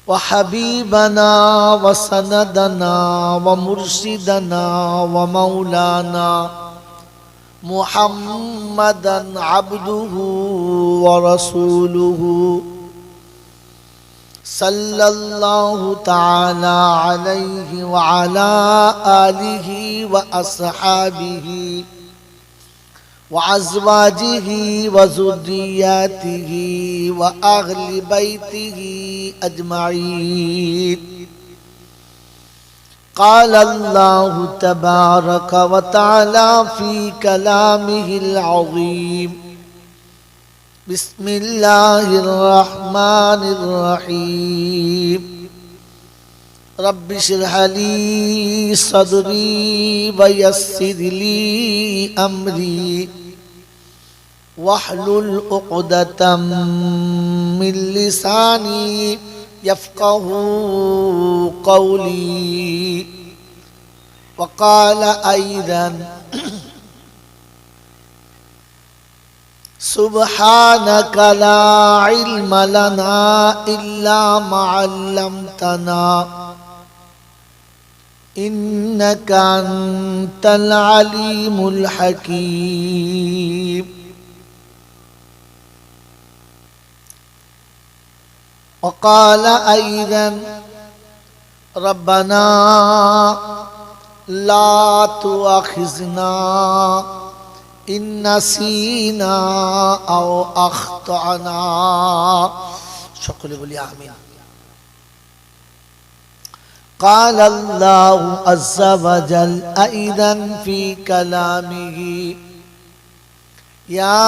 وحبيبنا وسندنا ومرشدنا ومولانا محمدا عبده ورسوله صلى الله تعالى عليه وعلى آله وأصحابه وأزواجه وذرياته وأهل بيته أجمعين قال الله تبارك وتعالى في كلامه العظيم بسم الله الرحمن الرحيم رب اشرح لي صدري ويسر لي أمري واحلل عقدة من لساني يفقه قولي وقال أيضا سبحانك لا علم لنا إلا ما علمتنا إنك أنت العليم الحكيم وقال أيضا ربنا لا تؤاخذنا إن نسينا أو أخطأنا সকলে বলি আমিন قال الله عز وجل أيضا في كلامه يا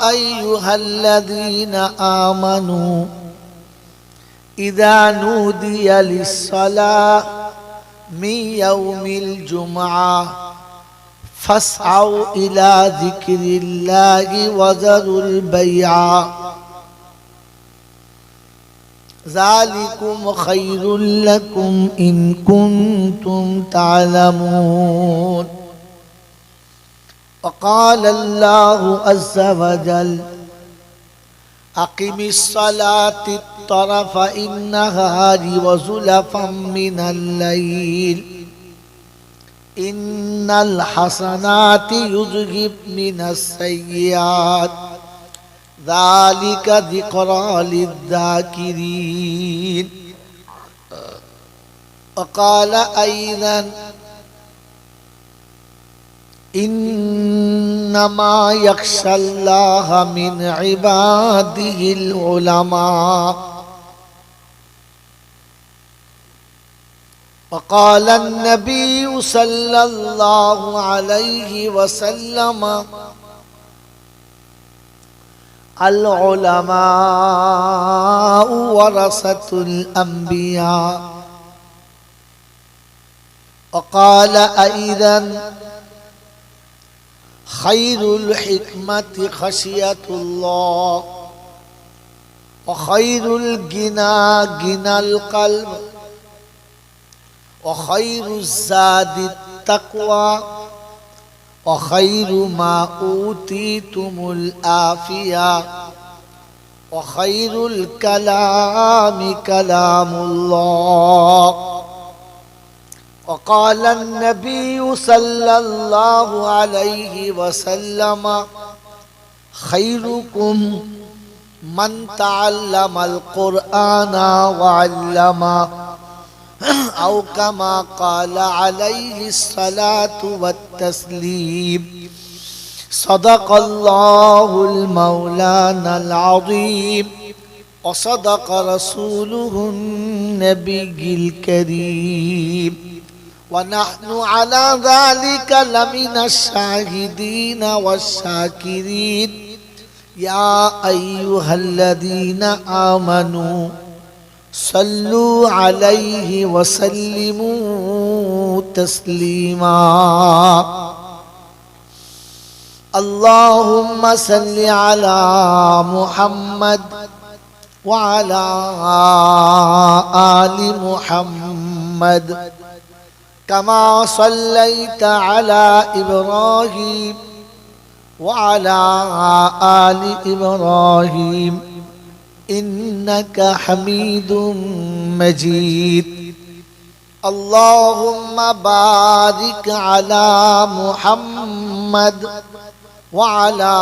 أيها الذين آمنوا إذا نودي للصلاة من يوم الجمعة فاسعوا إلى ذكر الله وذروا البيع ذلكم خير لكم إن كنتم تعلمون وقال الله عز وجل أقم الصلاة طرفي النهار وزلفا من الليل إن الحسنات يذهبن السيئات ذلك ذكرى للذاكرين وقال أيضا إنما يخشى الله من عباده العلماء وقال النبي صلى الله عليه وسلم العلماء ورثة الأنبياء وقال أيضا خير الحكمة خشية الله وخير الغنى غنى القلب وخير الزاد التقوى وخير ما أوتيتم العافية وخير الكلام كلام الله وقال النبي صلى الله عليه وسلم خيركم من تعلم القرآن وعلمه أو كما قال عليه الصلاة والتسليم صدق الله المولانا العظيم وصدق رسوله النبي الكريم ونحن على ذلك لمن الشاهدين والشاكرين يا أيها الذين آمنوا صلوا عليه وسلموا تسليما اللهم صل على محمد وعلى آل محمد كما صليت على إبراهيم وعلى آل إبراهيم إنك حميد مجيد اللهم بارك على محمد وعلى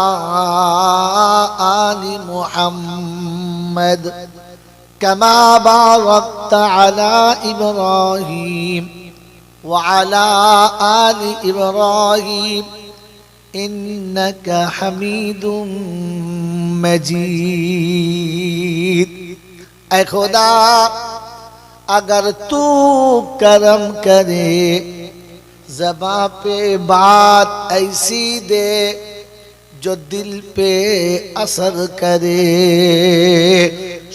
آل محمد كما باركت على إبراهيم وعلى آل إبراهيم إنك حميد مجيد اے خدا اگر تو کرم کرے زباں پہ بات ایسی دے جو دل پہ اثر کرے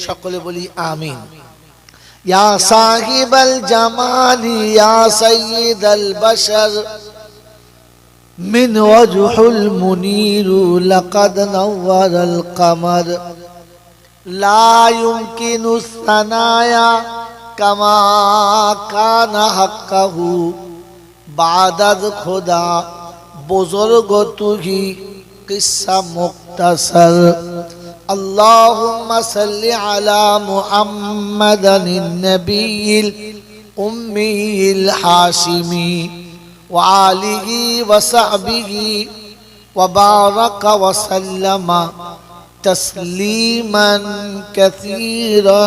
সকলে বলি আমিন یا صاحب الجمال یا سید البشر من وجه المنير لقد نور القمر لا يمكن الثنايا كما كان حقه بعد خدا بزرگ تو ہی قصہ مختصر اللهم صل على محمد النبي الأمي الحاشمي وآله وصحبه وبارك وسلم تسليما كثيرا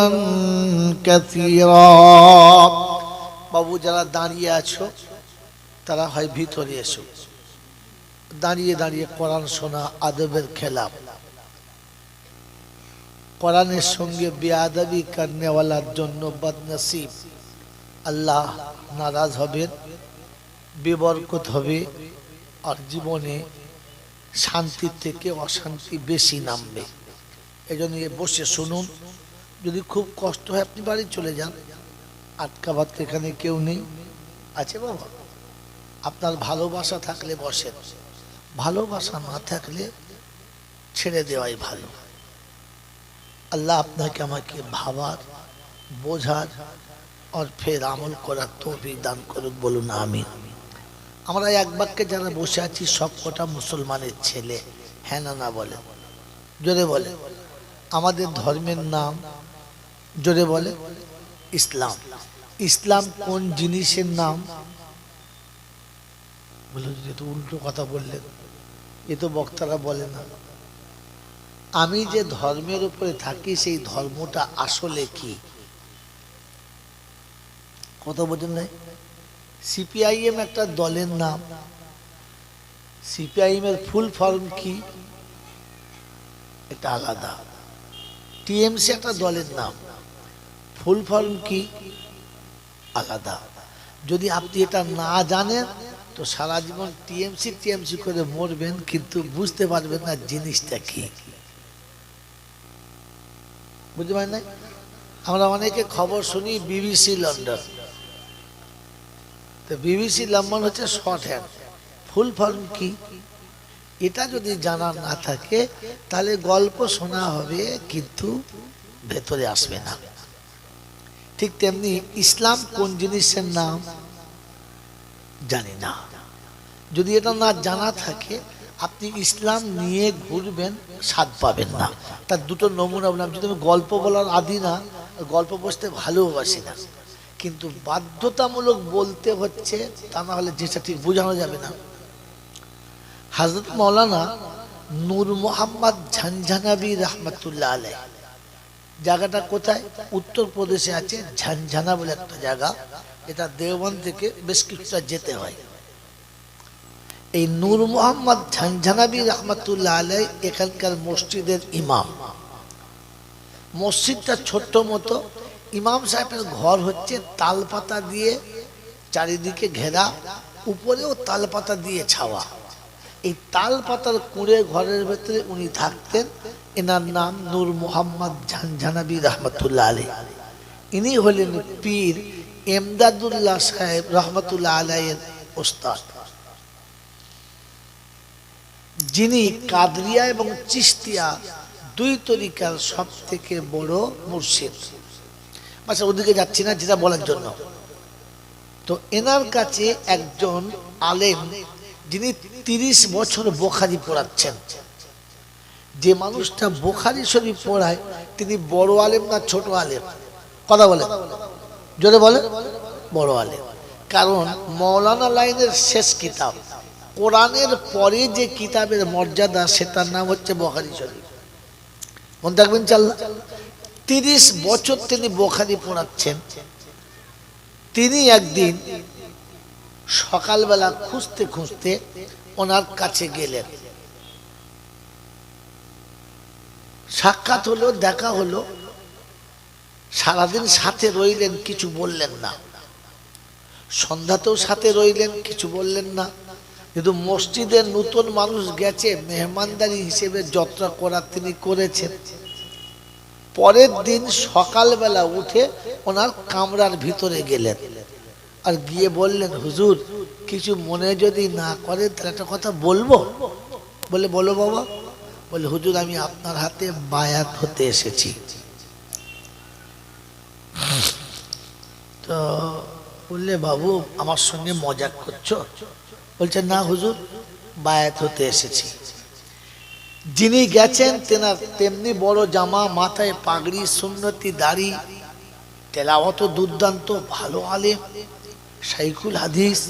كثيرا বাবু যারা দাঁড়িয়ে আছো তারা হয় ভিতরে এসো দাঁড়িয়ে দাঁড়িয়ে কোরআন শোনা আদবের খেলাফ কোরআনের সঙ্গে বেয়াদবি করনেওয়ালার জন্য বদনসিব আল্লাহ নারাজ হবেন বেবরকত হবে আর জীবনে শান্তি থেকে অশান্তি বেশি নামবে এজন্য বসে শুনুন যদি খুব কষ্ট হয় আপনি বাড়ি চলে যান আটকাবার এখানে কেউ নেই আছে বাবা? আপনার ভালোবাসা থাকলে বসেন, ভালোবাসা না থাকলে ছেড়ে দেওয়াই ভালো। আল্লাহ আপনাকে আমাকে ভাবার, বোঝার আর ফের আমল করার তৌফিক দান করুক, বলুন আমিন। আমরা এক বাক্যে যারা বসে আছি সব কটা মুসলমানের ছেলে, হ্যাঁ না না বলে? জোরে বলে। আমাদের ধর্মের নাম জোরে বলে ইসলাম। ইসলাম কোন জিনিসের নাম? বলে যেহেতু উল্টো কথা বললেন, এ তো বক্তারা বলে না। আমি যে ধর্মের উপরে থাকি সেই ধর্মটা আসলে কি? কথা বোঝেন নাই? সিপিআইএম একটা দলের নাম। সিপিআইএম এর ফুল ফর্ম কি? এটা আলাদা। টিএমসি একটা দলের নাম, ফুল ফর্ম কি? আলাদা। যদি আপনি এটা না জানেন তো সারা জীবন টিএমসি টিএমসি করে মরবেন, কিন্তু বুঝতে পারবেন না জিনিসটা কি। বুঝতে পারেন না? আমরা অনেকে খবর শুনি বিবিসি লন্ডন, তো বিবিসি লন্ডন হচ্ছে শর্ট হ্যান্ড। ফুল ফর্ম কি? এটা যদি জানা না থাকে তাহলে গল্প শোনা হবে কিন্তু ভেতরে আসবে না। ঠিক তেমনি ইসলাম কোন জিনিসের নাম জানি না। যদি এটা না জানা থাকে আপনি ইসলাম নিয়ে ঘুরবেন, স্বাদ পাবেন না। তার দুটো নমুনা বললাম। যদি আমি গল্প বলার আদি না, গল্প বসতে ভালোবাসি না, কিন্তু বাধ্যতামূলক বলতে হচ্ছে, তা না হলে যেটা ঠিক বোঝানো যাবে না। হযরত মাওলানা নূর মোহাম্মদ ঝনঝনাবি রহমতুল্লাহ আলাইহ, জায়গাটা কোথায়? উত্তরপ্রদেশে আছে, ঝনঝনা বলে একটা জায়গা। এটা দেওবন্দ থেকে বেশ কিছুটা যেতে হয়। এই নূর মোহাম্মদ ঝনঝনাবি রহমতুল্লাহ আলাইহ এখানকার মসজিদের ইমাম। মসজিদটা ছোট্ট মতো। ইমাম সাহেবের ঘর হচ্ছে তালপাতা দিয়ে চারিদিকে ঘেরা, উপরেও তালপাতা দিয়ে ছাওয়া। এই তালপাতার কুঁড়ে ঘরের ভেতরে উনি থাকতেন। এনার নাম নূর মোহাম্মদ ঝনঝনাবি রহমতুল্লাহ আলাইহ। ইনি হলেন পীর এমদাদুল্লাহ সাহেব রহমতুল্লাহ আলাইহের ওস্তাদ, যিনি কাদরিয়া এবং চিশতিয়া দুই তরিকার সব থেকে বড় মুর্শিদ। আচ্ছা, ওদিকে যাচ্ছি না, যেটা বলার জন্য। তো এনার কাছে একজন আলেম, যিনি 30 বছর বুখারী পড়াচ্ছেন। যে মানুষটা বুখারী শরীফ পড়ায় তিনি বড় আলেম না ছোট আলেম? কথা বলে, জোরে বলে। বড় আলেম। কারণ মৌলানা লাইনের শেষ কিতাব, কোরআনের পরে যে কিতাবের মর্যাদা, সেটার নাম হচ্ছে বুখারী শরীফ। মনে থাকবেন চাল্লা। 30 বছর তিনি বুখারী পড়াচ্ছেন। তিনি একদিন সকালবেলা খুঁজতে খুঁজতে ওনার কাছে গেলেন। সাক্ষাৎ হলো, দেখা হলো। সারাদিন সাথে রইলেন, কিছু বললেন না। সন্ধ্যাতেও সাথে রইলেন, কিছু বললেন না। কিন্তু মসজিদের নতুন মানুষ গেছে, মেহমানদারি হিসেবে যাত্রা করা তিনি করেছেন। পরের দিন সকালবেলা উঠে ওনার কামরার ভিতরে গেলেন, আর গিয়ে বললেন, হুজুর কিছু মনে যদি না করেন তাহলে একটা কথা বলবো। বলে, বলো বাবা। বলে, হুজুর আমি আপনার হাতে বায়াত হতে এসেছি। তো বললে, বাবু আমার সঙ্গে মজাক করছো? বলছে, না হুজুর, বায়াত হতে এসেছি। যিনি গেছেন তেনার তেমনি বড় জামা, মাথায় পাগড়ি, সুন্নতি দাড়ি, তেলাওয়াত দুর্দান্ত, ভালো আলেম, শাইখুল হাদিস।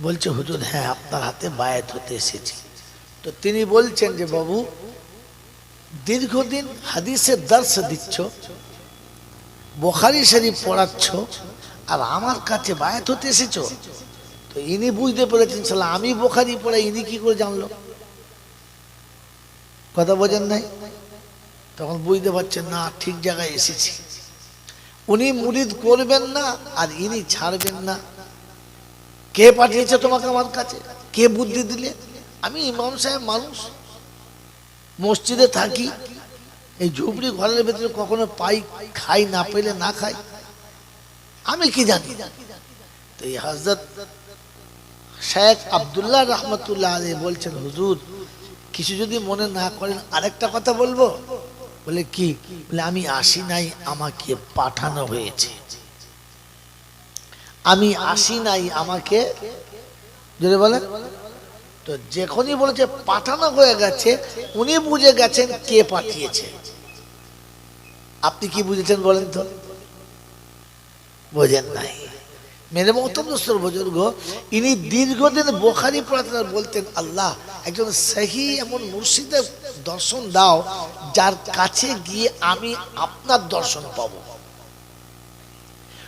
বলছে, হুজুর হ্যাঁ আপনার হাতে বায়াত হতে এসেছি। তো তিনি বলছেন যে, বাবু দীর্ঘদিন হাদিসের দর্শ দিচ্ছ, বুখারী শরীফ পড়াচ্ছ, আর আমার কাছে বায়াত হতে এসেছো। তো ইনি বুঝতে পেরেছেন, সালা আমি বুখারী পড়াই, ইনি কি করে জানলো? কথা বোঝেন নাই? তখন বুঝতে পারছেন না, ঠিক জায়গায় এসেছি। উনি মুরিদ করবেন না আর ইনি ছাড়বেন না। কে পাঠিয়েছে তোমাকে আমার কাছে? কে বুদ্ধি দিলে? আমি ইমাম সাহেব মানুষ, মসজিদে থাকি, এই ঝুপড়ি ঘরের ভেতরে কখনো পাই, খাই, না পেলে না খাই। আমি কি জানি। তো এই হযরত শেখ আব্দুল্লাহ রহমতুল্লাহ আলাইহি বলছেন, হুজুর কিছু যদি মনে না করেন আরেকটা কথা বলবো। বলে কি? বলে আমি আসি নাই, আমাকে পাঠানো হয়েছে। আমি আসি নাই, আমাকে যদি বলে তো যখনই বলেছে পাঠানো হয়ে গেছে, উনি বুঝে গেছেন কে পাঠিয়েছে। আপনি কি বুঝেছেন বলেন তো? বোঝেন নাই। মেরে মহতরম দোস্তর বুজুর্গ, ইনি দীর্ঘদিন বুখারী পড়াতেন, বলতেন আল্লাহ একজন সহি এমন মুর্শিদের দর্শন দাও যার কাছে গিয়ে আমি আপনার দর্শন পাবো।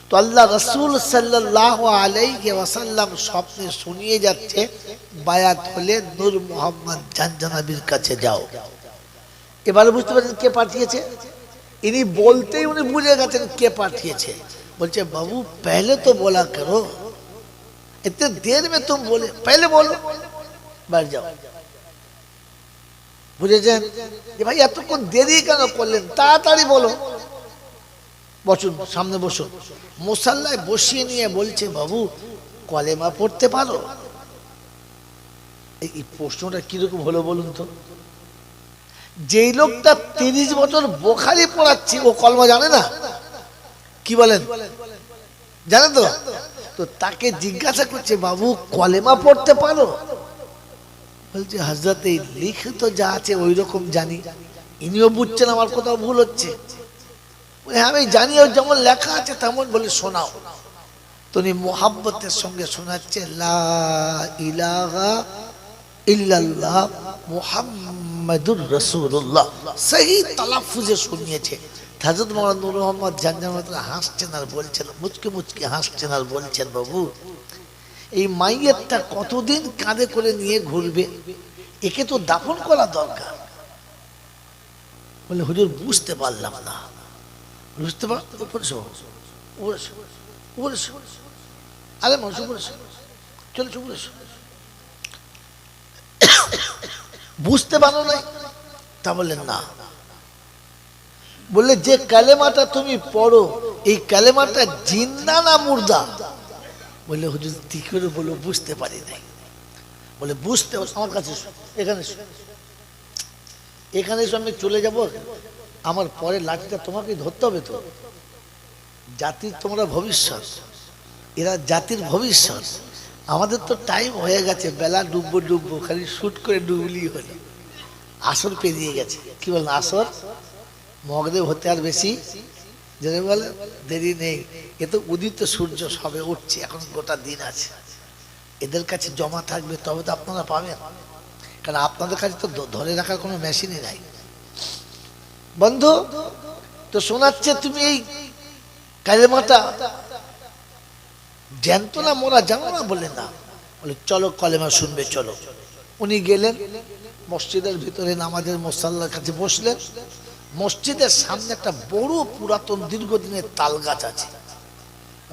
তো আল্লাহ রাসূল সাল্লাল্লাহু আলাইহি ওয়াসাল্লাম স্বপ্নে শুনিয়ে যাচ্ছে বায়াত হলে নূর মোহাম্মদ জানজানাবির কাছে যাও। এবারে বুঝতে পারছেন কে পাঠিয়েছে। ইনি বলতেই উনি বুঝে গেছেন কে পাঠিয়েছে। बोलचे बाबू पहले तो बोला करो, इतने देर में तुम बोले, पहले बोलो, बैठ जाओ। বুঝেছেন যে ভাই এতক্ষণ দেরি কেন করলেন, তাড়াতাড়ি বলো, বসুন সামনে বসুন। মুসাল্লায় বসিয়ে নিয়ে বলছে বাবু কলেমা পড়তে পারো? এই প্রশ্নটা কিরকম হলো বলুন তো? যেই লোকটা 30 বছর বুখারী পড়াচ্ছে ও কলমা জানে না? কি বলেন? জানেন তো? তো তাকে জিজ্ঞাসা করছে বাবু কলেমা পড়তে পারো? বলছে হযরত এই লিখিত যা আছে ওই রকম জানি। ইনিও বুঝছেন আমার কথা ভুল হচ্ছে। আমি জানি ও যেমন লেখা আছে তেমন। বলে শোনাও। তো উনি মুহাব্বতের সঙ্গে শোনাচ্ছে লা ইলাহা ইল্লাল্লাহ মুহাম্মাদুর রাসূলুল্লাহ। সহি তালাফুজে শুনিয়েছে। হযরত মাওলানা নূর মোহাম্মদ জানজানাবি হাসছেন আর বলছেন, মুচকি মুচকি হাসছেন আর বলছেন বাবু এই মাইয়েরটা কতদিন কাঁধে করে নিয়ে ঘুরবে, একে তো দাফন করা দরকার। বলে হুজুর বুঝতে পারলাম না। বুঝতে পার আরে মানুষ চলে বুঝতে পারো নাই? তা বললেন না। বললে যে কালেমাটা তুমি পড়ো এই কালেমাটা জিন্দা না মুর্দা? বললে হুজুর কি করে বলো, বুঝতে পারি নাই। বলে বুঝতে আমার কাছে এখানে এখানে আমি চলে যাব, আমার পরে লাঠিটা তোমাকে ধরতে হবে। তো জাতির তোমরা ভবিষ্যৎ, এরা জাতির ভবিষ্যৎ। আমাদের তো টাইম হয়ে গেছে, বেলা ডুববো খালি শুট করে ডুবলি হলো। আসর পেরিয়ে গেছে। কি বলেন? আসর মগরিব হতে আর বেশি যেটা বলে দেরি নেই। এ তো উদিত সূর্য সবে উঠছে, এখন গোটা দিন আছে। এদের কাছে জমা থাকবে তবে তো আপনারা পাবেন, কারণ আপনাদের কাছে তো ধরে রাখার কোনো মেশিনই নাই। বন্ধু তো শোনাচ্ছে তুমি এই কালেমাটা জ্যান্ত না মোরা জানো না? বলে না। বলে চলো কলেমা শুনবে চলো। উনি গেলেন মসজিদের ভিতরে, নামাজের মুসাল্লার কাছে বসলেন। মসজিদের সামনে একটা বড় পুরাতন দীর্ঘদিনের তাল গাছ আছে।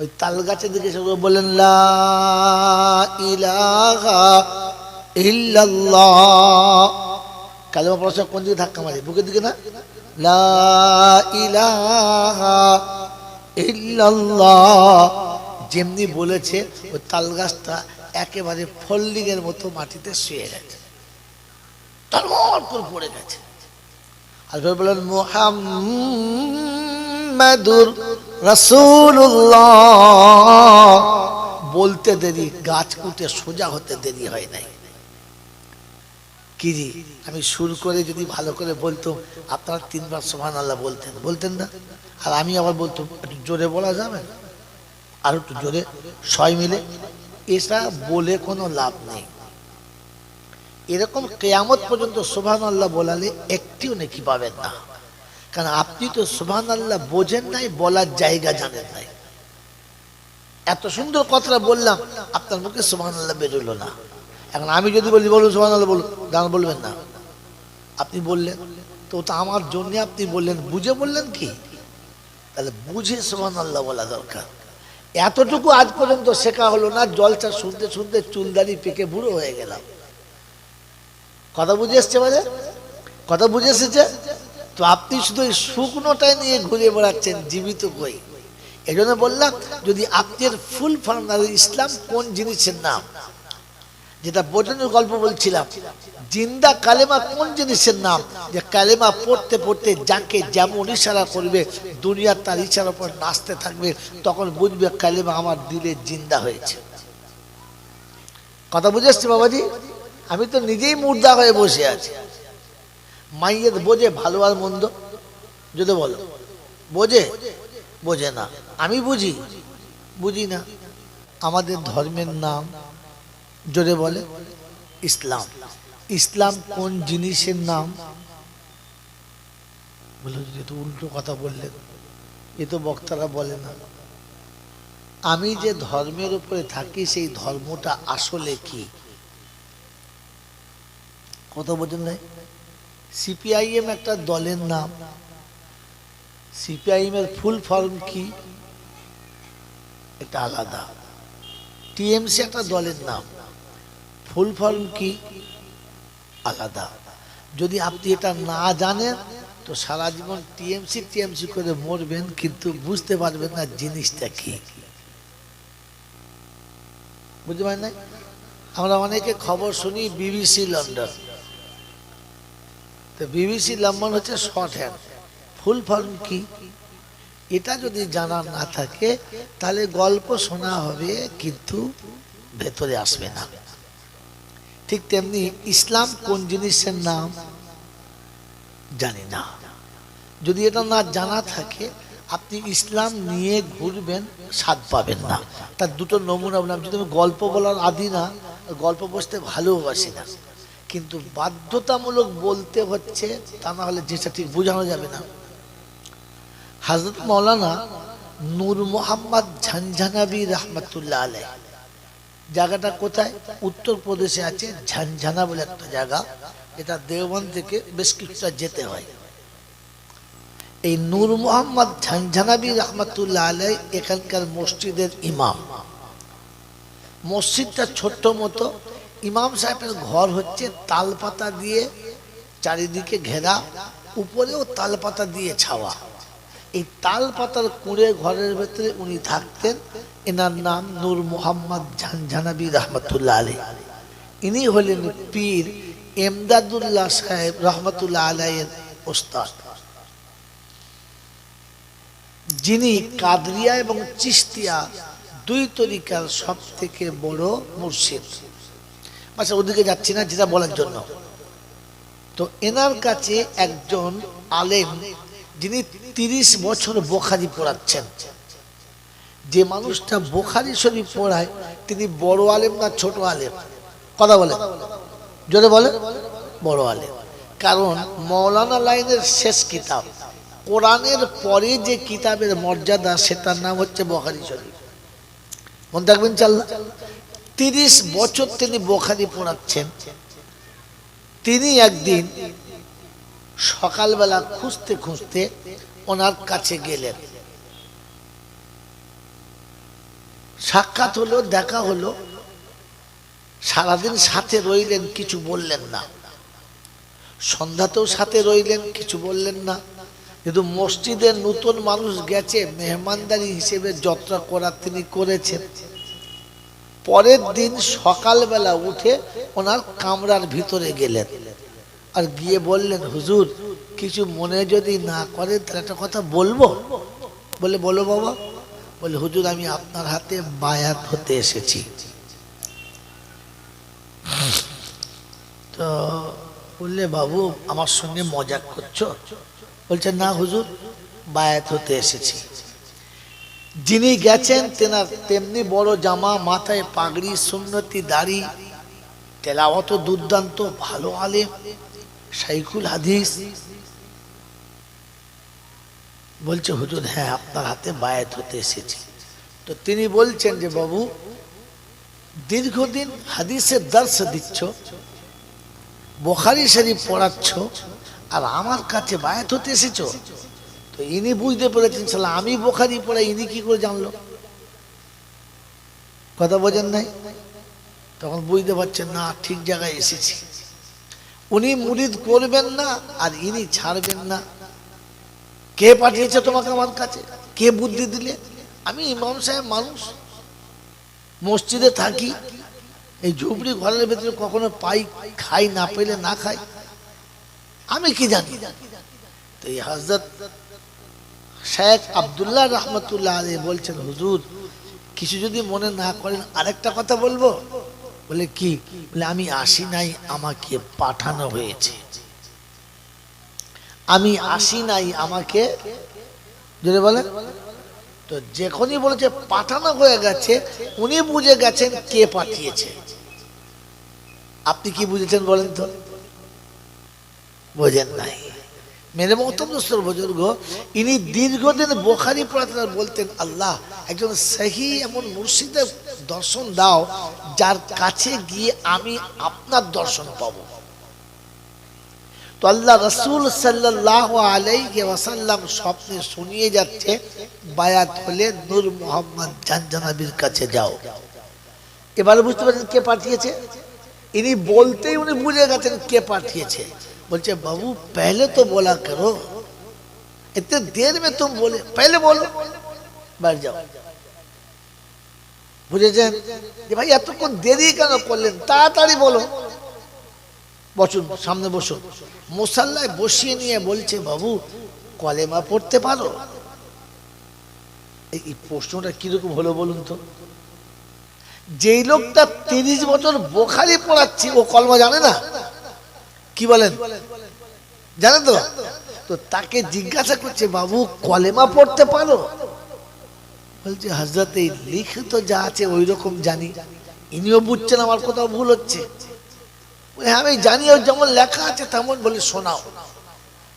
ওই তাল গাছের দিকে বললেন লা ইলাহা ইল্লাল্লাহ। কালেমা পড়ার সময় কোন দিকে ধাক্কা মারে? বুকের দিকে না? লা ইলাহা ইল্লাল্লাহ। যেমনি বলেছে ওই তাল গাছটা একেবারে ফল্ডিং এর মতো মাটিতে শুয়ে গেছে, তরমর করে পড়ে গেছে। আর বলেন মুহাম্মাদুর রাসূলুল্লাহ। বলতে দেরি, গাছ উঠে সোজা হতে দেরি হয় নাই। কি জি আমি সুর করে যদি ভালো করে বলতাম আপনারা 3 বার সুবহানাল্লাহ বলতেন না? আর আমি আবার বলতাম একটু জোরে বলা যাবে, আর একটু জোরে সবাই মিলে। এটা বলে কোনো লাভ নেই। এরকম কিয়ামত পর্যন্ত সুবহানাল্লাহ বলালে একটিও নেকি পাবেন না, কারণ আপনি তো সুবহানাল্লাহ বোঝেন নাই, বলার জায়গা জানেন নাই। এত সুন্দর কথা বললাম, আপনার মুখে সুবহানাল্লাহ বেরোলো না। এখন আমি যদি বলি বলুন সুবহানাল্লাহ, বলুন, গান বলবেন না। আপনি বললেন তো ওটা আমার জন্য আপনি বললেন, বুঝে বললেন কি? তাহলে বুঝে সুবহানাল্লাহ বলা দরকার। এতটুকু আজ পর্যন্ত শেখা হলো না। জলসা শুনতে শুনতে চুলদারি পেকে বুড়ো হয়ে গেলাম। কথা বুঝে এসছে? মানে কথা বুঝে এসেছে তো? আপনি শুধু এই শুকনোটাই নিয়ে ঘুরে বেড়াচ্ছেন, জীবিত কই? এই জন্য বললাম, যদি আপনার ফুল ফর্ম ইসলাম কোন জিনিসের নাম, যেটা বোঝানোর গল্প বলছিলাম, জিন্দা কালেমা কোন জিনিসের নাম, যে কালেমা পড়তে পড়তে যাকে যেমন ইশারা করবে দুনিয়া তার ইশারার উপর নাচতে থাকবে, তখন বুঝবে কালেমা আমার দিলে জিন্দা হয়েছে। কথা বুঝে আসছে বাবাজি? আমি তো নিজেই মুর্দা হয়ে বসে আছি। মাইয়ের বোঝে ভালো আর মন্দ? যদি বলো বোঝে? বোঝে না। আমি বুঝি? বুঝি না। আমাদের ধর্মের নাম জোরে বলে ইসলাম। ইসলাম কোন জিনিসের নাম? বলে তো উল্টো কথা বললেন, এ তো বক্তারা বলে না। আমি যে ধর্মের উপরে থাকি সেই ধর্মটা আসলে কি? কথা বোঝেন নাই? সিপিআইএম একটা দলের নাম। সিপিআইএম এর ফুল ফর্ম কি? এটা আলাদা। টিএমসি একটা দলের নাম, ফুল ফর্ম কি? আলাদা। যদি আপনি এটা না জানেন তো সারা জীবন টিএমসি টিএমসি করে মরবেন, কিন্তু বুঝতে পারবেন না জিনিসটা কি। বুঝতে পারেন না? আমরা অনেকে খবর শুনি বিবিসি লন্ডন, তো বিবিসি লন্ডন হচ্ছে শর্ট হ্যান্ড। ফুল ফর্ম কি? এটা যদি জানা না থাকে তাহলে গল্প শোনা হবে কিন্তু ভেতরে আসবে না। ঠিক তেমনি ইসলাম কোন জিনিসের নাম জানি না। যদি এটা না জানা থাকে আপনি ইসলাম নিয়ে ঘুরবেন, স্বাদ পাবেন না। তার দুটো নমুনা বললাম। যদি আমি গল্প বলার আদি না, গল্প বসতে ভালোবাসি না, কিন্তু বাধ্যতামূলক বলতে হচ্ছে, তা না হলে যেটা ঠিক বোঝানো যাবে না। হযরত মাওলানা নূর মোহাম্মদ ঝনঝনাবি রহমতুল্লাহ আলাইহ, জায়গাটা কোথায়? উত্তরপ্রদেশে আছে ঝনঝনা বলে একটা জায়গা, এটা দেওবন্দ থেকে বেশ কিছুটা যেতে হয়। এই নূর মোহাম্মদ ঝনঝনাবি রহমতুল্লাহ আলাইহ এখানকার মসজিদের ইমাম। মসজিদটা ছোট্ট মতো। ইমাম সাহেবের ঘর হচ্ছে তালপাতা দিয়ে চারিদিকে ঘেরা, উপরেও তালপাতা দিয়ে ছাওয়া। এই তালপাতার কুঁড়ে ঘরের ভেতরে উনি থাকতেন। এনার নাম নূর মোহাম্মদ ঝনঝনাবি রহমতুল্লাহ আলাইহ। ইনি হলেন পীর এমদাদুল্লাহ সাহেব রহমতুল্লাহ আলাইহের ওস্তাদ, যিনি কাদরিয়া এবং চিশতিয়া দুই তরিকার সব থেকে বড় মুর্শিদ। আচ্ছা, ওদিকে যাচ্ছি না, যেটা বলার জন্য। তো এনার কাছে একজন আলেম, যিনি 30 বছর বুখারী পড়াচ্ছেন। যে মানুষটা বুখারী শরীফ পড়ায় তিনি বড় আলেম না ছোট আলেম? কথা বলে, জোরে বলে। বড় আলেম। কারণ মৌলানা লাইনের শেষ কিতাব, কোরআনের পরে যে কিতাবের মর্যাদা, সেটার নাম হচ্ছে বুখারী শরীফ। মনে রাখবেন চাল্লা। 30 বছর তিনি বুখারী পড়াচ্ছেন। তিনি একদিন সকালবেলা খুঁজতে খুঁজতে ওনার কাছে গেলেন। সাক্ষাৎ হলো, দেখা হলো। সারাদিন সাথে রইলেন, কিছু বললেন না। সন্ধ্যাতেও সাথে রইলেন, কিছু বললেন না। কিন্তু মসজিদের নতুন মানুষ গেছে, মেহমানদারি হিসেবে যাত্রা করার তিনি করেছেন। পরের দিন সকালবেলা উঠে ওনার কামরার ভিতরে গেলেন, আর গিয়ে বললেন, হুজুর কিছু মনে যদি না করেন তাহলে একটা কথা বলবো। বলে, বলো বাবা। বলে, হুজুর আমি আপনার হাতে বায়াত হতে এসেছি। তো বললে, বাবু আমার সঙ্গে মজাক করছো? বলছে, না হুজুর, বায়াত হতে এসেছি। যিনি গেছেন তেনার তেমনি বড় জামা, মাথায় পাগড়ি, সুন্নতি দাড়ি, তেলাওয়াত দুর্দান্ত, ভালো আলেম, শাইখুল হাদিস। বলছে, হুজুর হ্যাঁ আপনার হাতে বায়াত হতে এসেছি। তো তিনি বলছেন যে, বাবু দীর্ঘদিন হাদিসের দর্শ দিচ্ছ, বুখারী শরীফ পড়াচ্ছ, আর আমার কাছে বায়াত হতে এসেছো। তো ইনি বুঝতে পেরেছেন, সালা আমি বুখারী পড়াই, ইনি কি করে জানলো? কথা বোঝেন নাই? তখন বুঝতে পারছেন না, ঠিক জায়গায় এসেছি। উনি মুরিদ করবেন না আর ইনি ছাড়বেন না। কে পাঠিয়েছে তোমাকে আমার কাছে? কে বুদ্ধি দিলে? আমি ইমাম সাহেব মানুষ, মসজিদে থাকি, এই ঝুপড়ি ঘরের ভেতরে কখনো পাই, খাই, না পেলে না খাই, আমি কি জানি। তো এই হযরত শেখ আব্দুল্লাহ রহমতুল্লাহ আলাইহি বলছেন, হুজুর কিছু যদি মনে না করেন আরেকটা কথা বলবো। বলে কি? বলে আমি আসি নাই, আমাকে পাঠানো হয়েছে। আমি আসি নাই, আমাকে যদি বলে তো যখনই বলেছে পাঠানো হয়ে গেছে, উনি বুঝে গেছেন কে পাঠিয়েছে। আপনি কি বুঝেছেন বলেন তো? বোঝেন নাই। মেরে মোহতরম দোস্তর বুজুর্গ, ইনি দীর্ঘদিন বুখারী পড়াতেন, বলতেন আল্লাহ একজন সহি এমন মুর্শিদের দর্শন দাও যার কাছে গিয়ে আমি আপনার দর্শন পাবো। তো আল্লাহ রাসূল সাল্লাল্লাহু আলাইহি ওয়াসাল্লাম স্বপ্নে শুনিয়ে যাচ্ছে, বায়াত হলে নূর মোহাম্মদ জানজানাবির কাছে যাও। এবারে বুঝতে পারছেন কে পাঠিয়েছে? ইনি বলতেই উনি বুঝে গেছেন কে পাঠিয়েছে। বলছে বাবু पहले तो बोला करो, इतने देर में तुम बोले, पहले बोलो, बैठ जाओ। বুঝেছেন যে ভাই এতক্ষণ দেরি কেন করলেন, তাড়াতাড়ি বলো, বসুন, সামনে বসুন। মুসাল্লায় বসিয়ে নিয়ে বলছে বাবু কলেমা পড়তে পারো? এই প্রশ্নটা কিরকম হলো বলুন তো? যেই লোকটা 30 বছর বুখারী পড়াচ্ছে ও কলমা জানে না? কি বলেন? জানে তো? তো তাকে জিজ্ঞাসা করছে বাবু কলেমা পড়তে পারো? বলছে হযরত এই লিখিত যা আছে ওই রকম জানি। ইনিও বুঝছেন আমার কোথাও ভুল হচ্ছে। হ্যাঁ আমি জানি, ওর যেমন লেখা আছে তেমন। বলে শোনাও।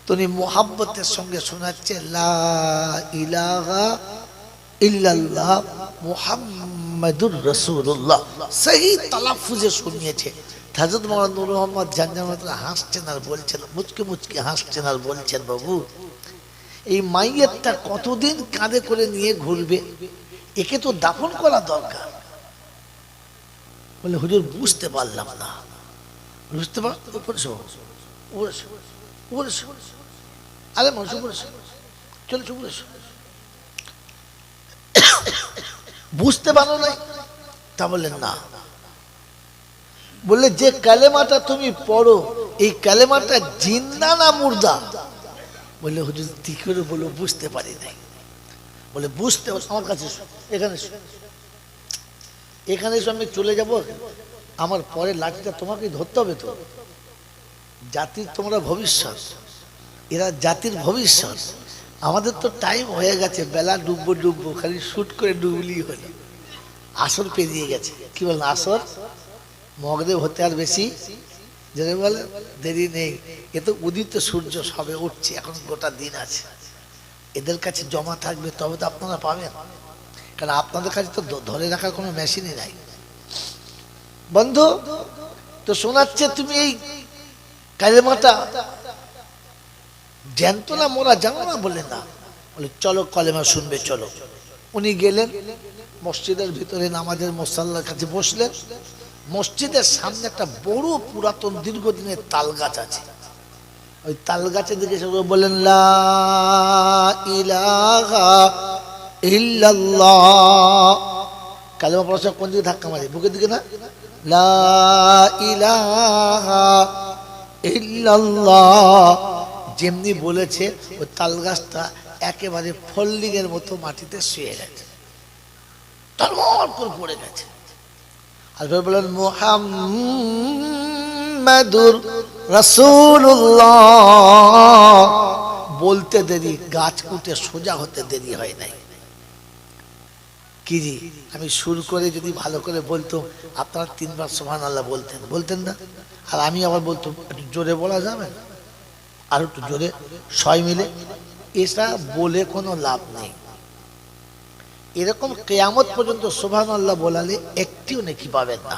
তুমি মোহাব্বতের সঙ্গে শোনাচ্ছে লা ইলাহা ইল্লাল্লাহ মুহাম্মাদুর রাসূলুল্লাহ, সহি তালাফুজে শুনিয়েছে। হযরত মাওলানা নূর মোহাম্মদ জানজানাত হাসছেন আর বলছেন, মুচকে মুচকে হাসছেন আর বলছেন বাবু এই মাইয়াতটা কতদিন কাঁধে করে নিয়ে ঘুরবে, একে তো দাফন করা দরকার। বলে হুজুর বুঝতে পারলাম না। বুঝতে পার আরে মানুষ চলে বুঝতে পারো নাই? তা বললেন না। বললে যে কালেমাটা তুমি পড়ো এই কালেমাটা জিন্দা না মুর্দা? বললে হুজুর কি করে বলো, বুঝতে পারি নাই। বলে বুঝতে আমার কাছে এখানে এখানে আমি চলে যাব, আমার পরে লাঠিটা তোমাকে ধরতে হবে। তো জাতির তোমরা ভবিষ্যৎ, এরা জাতির ভবিষ্যৎ। আমাদের তো টাইম হয়ে গেছে, বেলা ডুববো, খালি শুট করে ডুবলি হলো। আসর পেরিয়ে গেছে। কি বলেন? আসর মগদেব হতে আর বেশি যেটা বলে দেরি নেই। এ তো উদিত সূর্য সবে উঠছে, এখন গোটা দিন আছে। এদের কাছে জমা থাকবে তবে তো আপনারা পাবেন, কারণ আপনাদের কাছে তো ধরে রাখার কোনো মেশিনই নাই। বন্ধু তো শোনাচ্ছে তুমি এই কালেমাটা জ্যান্ত না মোরা জানো না? বলে না। বলে চলো কলেমা শুনবে, চলো। উনি গেলেন মসজিদের ভিতরে, নামাজের মুসাল্লার কাছে বসলেন। মসজিদের সামনে একটা বড় পুরাতন দীর্ঘদিনের তাল গাছ আছে। ওই তাল গাছের দিকে বললেন লা ইলাহা ইল্লাল্লাহ। কালেমা পড়ার কোন দিকে ধাক্কা মারে? বুকের দিকে না? লা ইলাহা ইল্লাল্লাহ। যেমনি বলেছে ওই তাল গাছটা একেবারে ফল্ডিং এর মতো মাটিতে শুয়ে গেছে, তরমর করে পড়ে গেছে। আর বলেন মুহাম্মাদুর রাসূলুল্লাহ। বলতে দেরি, গাছ উঠে সোজা হতে দেরি হয় নাই। কি জি আমি সুর করে যদি ভালো করে বলতো আপনারা 3 বার সুবহানাল্লাহ বলতেন না? আর আমি আবার বলতাম একটু জোরে বলা যাবে না, আর একটু জোরে সবাই মিলে। এটা বলে কোনো লাভ নেই। এরকম কিয়ামত পর্যন্ত সুবহানাল্লাহ বলালে একটিও নেকি পাবেন না,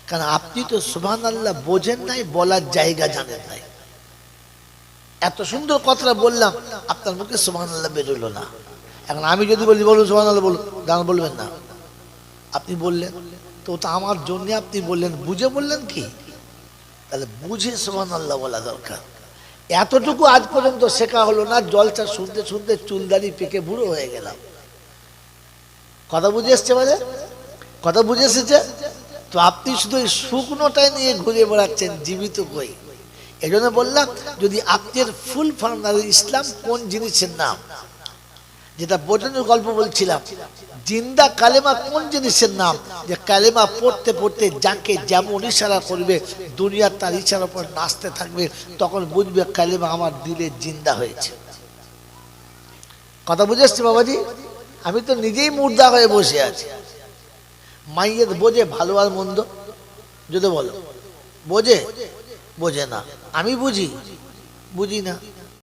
কারণ আপনি তো সুবহানাল্লাহ বোঝেন নাই, বলার জায়গা জানেন নাই। এত সুন্দর কথাটা বললাম, আপনার মুখে সুবহানাল্লাহ বেরোলো না। এখন আমি যদি বলি বলুন সুবহানাল্লাহ, বলুন, গান বলবেন না। আপনি বললেন তো ওটা আমার জন্য আপনি বললেন, বুঝে বললেন কি? তাহলে বুঝে সুবহানাল্লাহ বলা দরকার। এতটুকু আজ পর্যন্ত শেখা হলো না। জলসা শুনতে শুনতে চুলদারি পেকে বুড়ো হয়ে গেলাম। কথা বুঝে এসছে মানে, কথা বুঝে এসেছে? তো আপনি শুধু এই শুকনোটাই নিয়ে ঘুরে বেড়াচ্ছেন, জীবিত কই। এই জন্য বললাম, যদি আপনার ফুল ফর্ম ইসলাম কোন জিনিসের নাম, যেটা বোঝানোর গল্প বলছিলাম, জিন্দা কালেমা কোন জিনিসের নাম, যে কালেমা পড়তে পড়তে যাকে যেমন ইশারা করবে দুনিয়া তার ইশারার উপর নাচতে থাকবে, তখন বুঝবে কালেমা আমার দিলে জিন্দা হয়েছে। কথা বুঝে এসছে বাবাজি? আমি তো নিজেই মুর্দা হয়ে বসে আছি। মাইয়ের বোঝে ভালো আর মন্দ? যদি বলো বোঝে? বোঝে না। আমি বুঝি? বুঝি না।